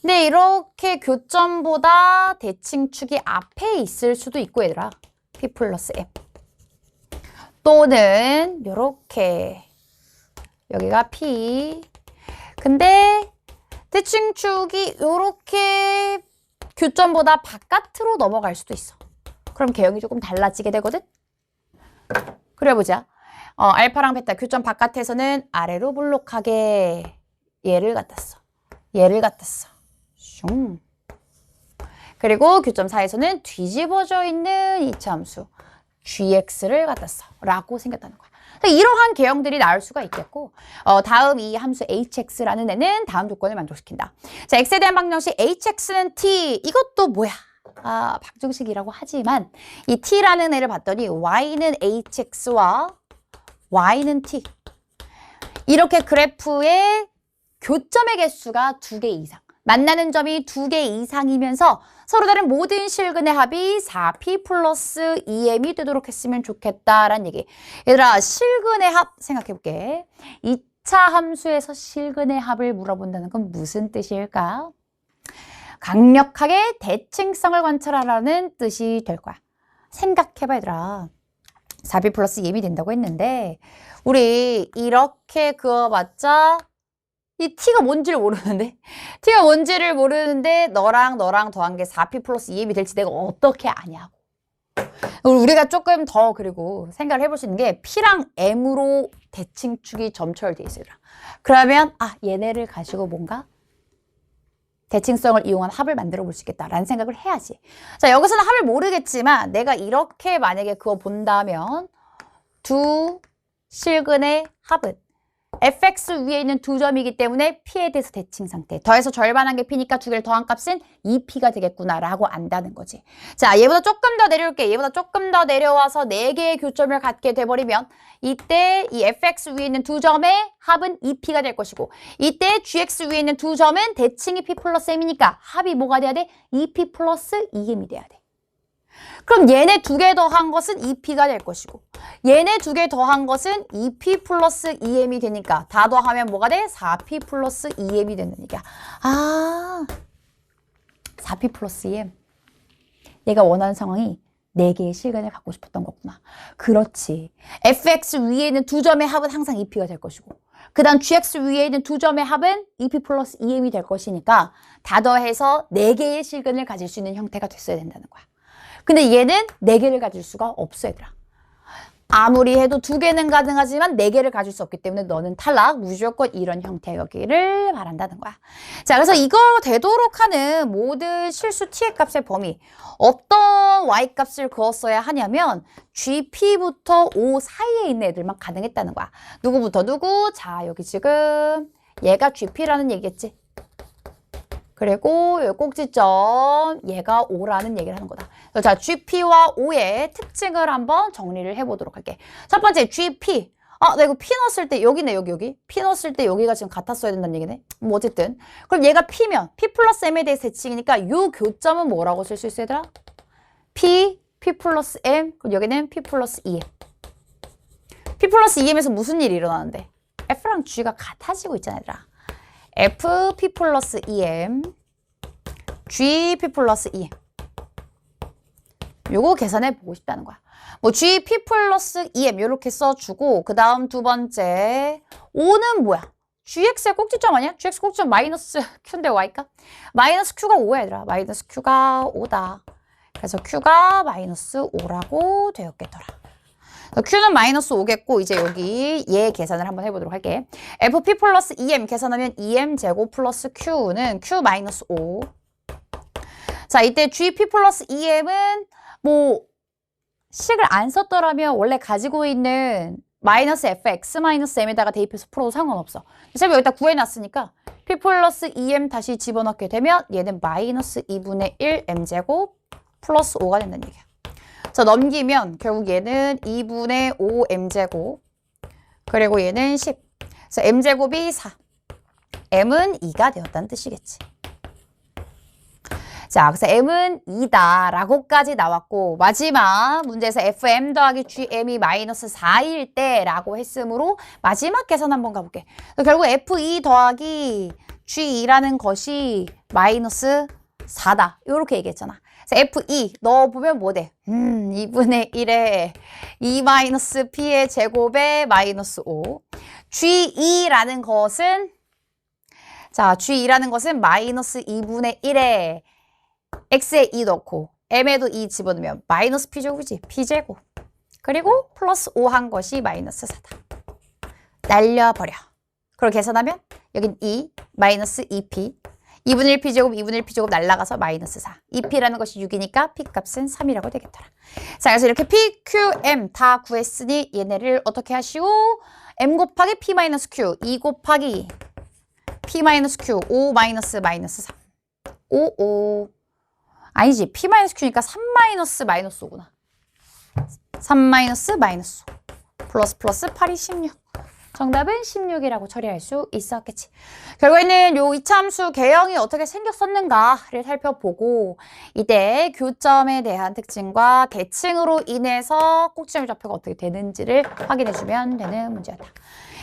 근데 이렇게 교점보다 대칭축이 앞에 있을 수도 있고 얘들아. p 플러스 m. 또는 요렇게 여기가 P. 근데 대칭축이 요렇게 교점보다 바깥으로 넘어갈 수도 있어. 그럼 개형이 조금 달라지게 되거든. 그려보자. 알파랑 베타 교점 바깥에서는 아래로 볼록하게 얘를 갖다 써. 얘를 갖다 써. 슝. 그리고 교점 사이에서는 뒤집어져 있는 이차함수 gx를 갖다 써. 라고 생겼다는 거야. 이러한 개형들이 나올 수가 있겠고, 다음 이 함수 hx라는 애는 다음 조건을 만족시킨다. 자, x에 대한 방정식 hx는 t. 이것도 뭐야? 방정식이라고 하지만 이 t라는 애를 봤더니 y는 hx와 y는 t. 이렇게 그래프의 교점의 개수가 2개 이상. 만나는 점이 2개 이상이면서 서로 다른 모든 실근의 합이 4p 플러스 2m이 되도록 했으면 좋겠다라는 얘기. 얘들아, 실근의 합 생각해볼게. 2차 함수에서 실근의 합을 물어본다는 건 무슨 뜻일까? 강력하게 대칭성을 관찰하라는 뜻이 될 거야. 생각해봐, 얘들아. 4p 플러스 2m이 된다고 했는데 우리 이렇게 그어봤자 이 t가 뭔지를 모르는데 t가 뭔지를 모르는데 너랑 더한 게 4p 플러스 2m이 될지 내가 어떻게 아냐고. 우리가 조금 더 그리고 생각을 해볼 수 있는 게 p랑 m으로 대칭축이 점철돼 있어요. 그러면 얘네를 가지고 뭔가 대칭성을 이용한 합을 만들어 볼 수 있겠다라는 생각을 해야지. 자, 여기서는 합을 모르겠지만 내가 이렇게 만약에 그거 본다면 두 실근의 합은 fx 위에 있는 두 점이기 때문에 p에 대해서 대칭 상태. 더해서 절반한 게 p니까 두 개를 더한 값은 2p가 되겠구나라고 안다는 거지. 자, 얘보다 조금 더 내려올게. 얘보다 조금 더 내려와서 4개의 교점을 갖게 돼버리면 이때 이 fx 위에 있는 두 점의 합은 2p가 될 것이고 이때 gx 위에 있는 두 점은 대칭이 p 플러스 m이니까 합이 뭐가 돼야 돼? 2p 플러스 2m이 돼야 돼. 그럼 얘네 2개 더한 것은 2p가 될 것이고 얘네 2개 더한 것은 2p 플러스 2m이 되니까 다 더하면 뭐가 돼? 4p 플러스 2m이 되는 얘기야. 4p 플러스 2m. 얘가 원하는 상황이 4개의 실근을 갖고 싶었던 거구나. 그렇지. fx 위에 있는 두 점의 합은 항상 2p가 될 것이고 그 다음 gx 위에 있는 두 점의 합은 2p 플러스 2m이 될 것이니까 다 더해서 4개의 실근을 가질 수 있는 형태가 됐어야 된다는 거야. 근데 얘는 4개를 가질 수가 없어, 얘들아. 아무리 해도 2개는 가능하지만 4개를 가질 수 없기 때문에 너는 탈락, 무조건 이런 형태여기를 바란다는 거야. 자, 그래서 이거 되도록 하는 모든 실수 t의 값의 범위, 어떤 y 값을 그었어야 하냐면 gp부터 o 사이에 있는 애들만 가능했다는 거야. 누구부터 누구? 자, 여기 지금 얘가 gp라는 얘기겠지. 그리고 이 꼭지점 얘가 O라는 얘기를 하는 거다. 자, GP와 O의 특징을 한번 정리를 해보도록 할게. 첫 번째 GP. 나 이거 P 넣었을 때 여기네, 여기. P 넣었을 때 여기가 지금 같았어야 된다는 얘기네. 뭐 어쨌든. 그럼 얘가 P면 P 플러스 M에 대해서 대칭이니까 이 교점은 뭐라고 쓸 수 있어, 얘들아? P 플러스 M. 그럼 여기는 P 플러스 2M. P 플러스 2M에서 무슨 일이 일어나는데? F랑 G가 같아지고 있잖아, 얘들아. F P 플러스 2M, G P 플러스 2M. 요거 계산해 보고 싶다는 거야. 뭐 G P 플러스 2M 이렇게 써주고 그 다음 두 번째 O는 뭐야? GX의 꼭지점 아니야? GX 꼭지점 마이너스 Q인데 Y가? 마이너스 Q가 5야, 얘들아. 마이너스 Q가 5다. 그래서 Q가 마이너스 5라고 되었겠더라. Q는 마이너스 5겠고 이제 여기 얘 계산을 한번 해보도록 할게. FP 플러스 2M 계산하면 2M 제곱 플러스 Q는 Q 마이너스 5. 자, 이때 GP 플러스 2M은 뭐 식을 안 썼더라면 원래 가지고 있는 마이너스 fx 마이너스 m에다가 대입해서 풀어도 상관없어. 어차피 여기다 구해놨으니까 P 플러스 2M 다시 집어넣게 되면 얘는 마이너스 2분의 1 m제곱 플러스 5가 된다는 얘기야. 자, 넘기면 결국 얘는 2분의 5 m제곱 그리고 얘는 10. 그래서 m제곱이 4. m은 2가 되었다는 뜻이겠지. 자, 그래서 m은 2다 라고까지 나왔고 마지막 문제에서 fm 더하기 gm이 마이너스 4일 때 라고 했으므로 마지막 계산 한번 가볼게. 결국 f2 더하기 g2라는 것이 마이너스 4다. 이렇게 얘기했잖아. 그래서 F2 넣어보면 뭐 돼? 2분의 1에 2-P의 제곱에 마이너스 5. G2라는 것은 자, G2라는 것은 마이너스 2분의 1에 X에 2 넣고 M에도 2 집어넣으면 마이너스 P제곱이지. P제곱. 그리고 플러스 5 한 것이 마이너스 4다. 날려버려. 그걸 계산하면 여긴 2, 마이너스 2P. 2분의 1 P제곱, 2분의 1 P제곱 날라가서 마이너스 4. 2P라는 것이 6이니까 P값은 3이라고 되겠더라. 자, 그래서 이렇게 P, Q, M 다 구했으니 얘네를 어떻게 하시오? M 곱하기 P 마이너스 Q, 2 곱하기 P 마이너스 Q, 5 마이너스 마이너스 3. 5. 아니지. P 마이너스 Q니까 3 마이너스 마이너스 5구나. 3 마이너스 마이너스 5. 플러스 플러스 8이 16. 정답은 16이라고 처리할 수 있었겠지. 결국에는 요 이참수 개형이 어떻게 생겼었는가를 살펴보고 이때 교점에 대한 특징과 대칭으로 인해서 꼭지점 좌표가 어떻게 되는지를 확인해주면 되는 문제였다.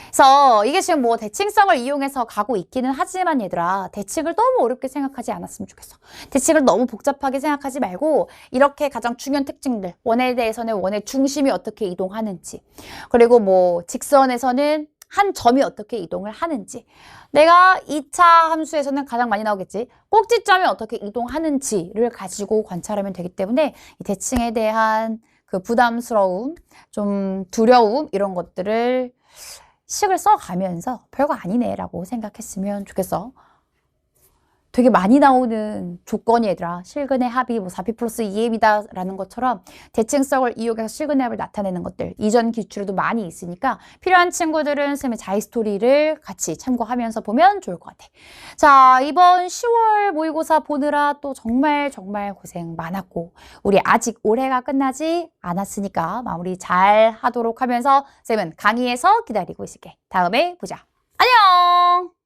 그래서 이게 지금 뭐 대칭성을 이용해서 가고 있기는 하지만 얘들아 대칭을 너무 어렵게 생각하지 않았으면 좋겠어. 대칭을 너무 복잡하게 생각하지 말고 이렇게 가장 중요한 특징들 원에 대해서는 원의 중심이 어떻게 이동하는지 그리고 뭐 직선에서는 한 점이 어떻게 이동을 하는지 내가 2차 함수에서는 가장 많이 나오겠지. 꼭지점이 어떻게 이동하는지를 가지고 관찰하면 되기 때문에 이 대칭에 대한 그 부담스러움, 좀 두려움 이런 것들을 식을 써가면서 별거 아니네라고 생각했으면 좋겠어. 되게 많이 나오는 조건이 얘들아. 실근의 합이 뭐 4P 플러스 2M이다 라는 것처럼 대칭성을 이용해서 실근의 합을 나타내는 것들 이전 기출에도 많이 있으니까 필요한 친구들은 쌤의 자이스토리를 같이 참고하면서 보면 좋을 것 같아. 자, 이번 10월 모의고사 보느라 또 정말 고생 많았고 우리 아직 올해가 끝나지 않았으니까 마무리 잘 하도록 하면서 쌤은 강의에서 기다리고 있을게. 다음에 보자. 안녕!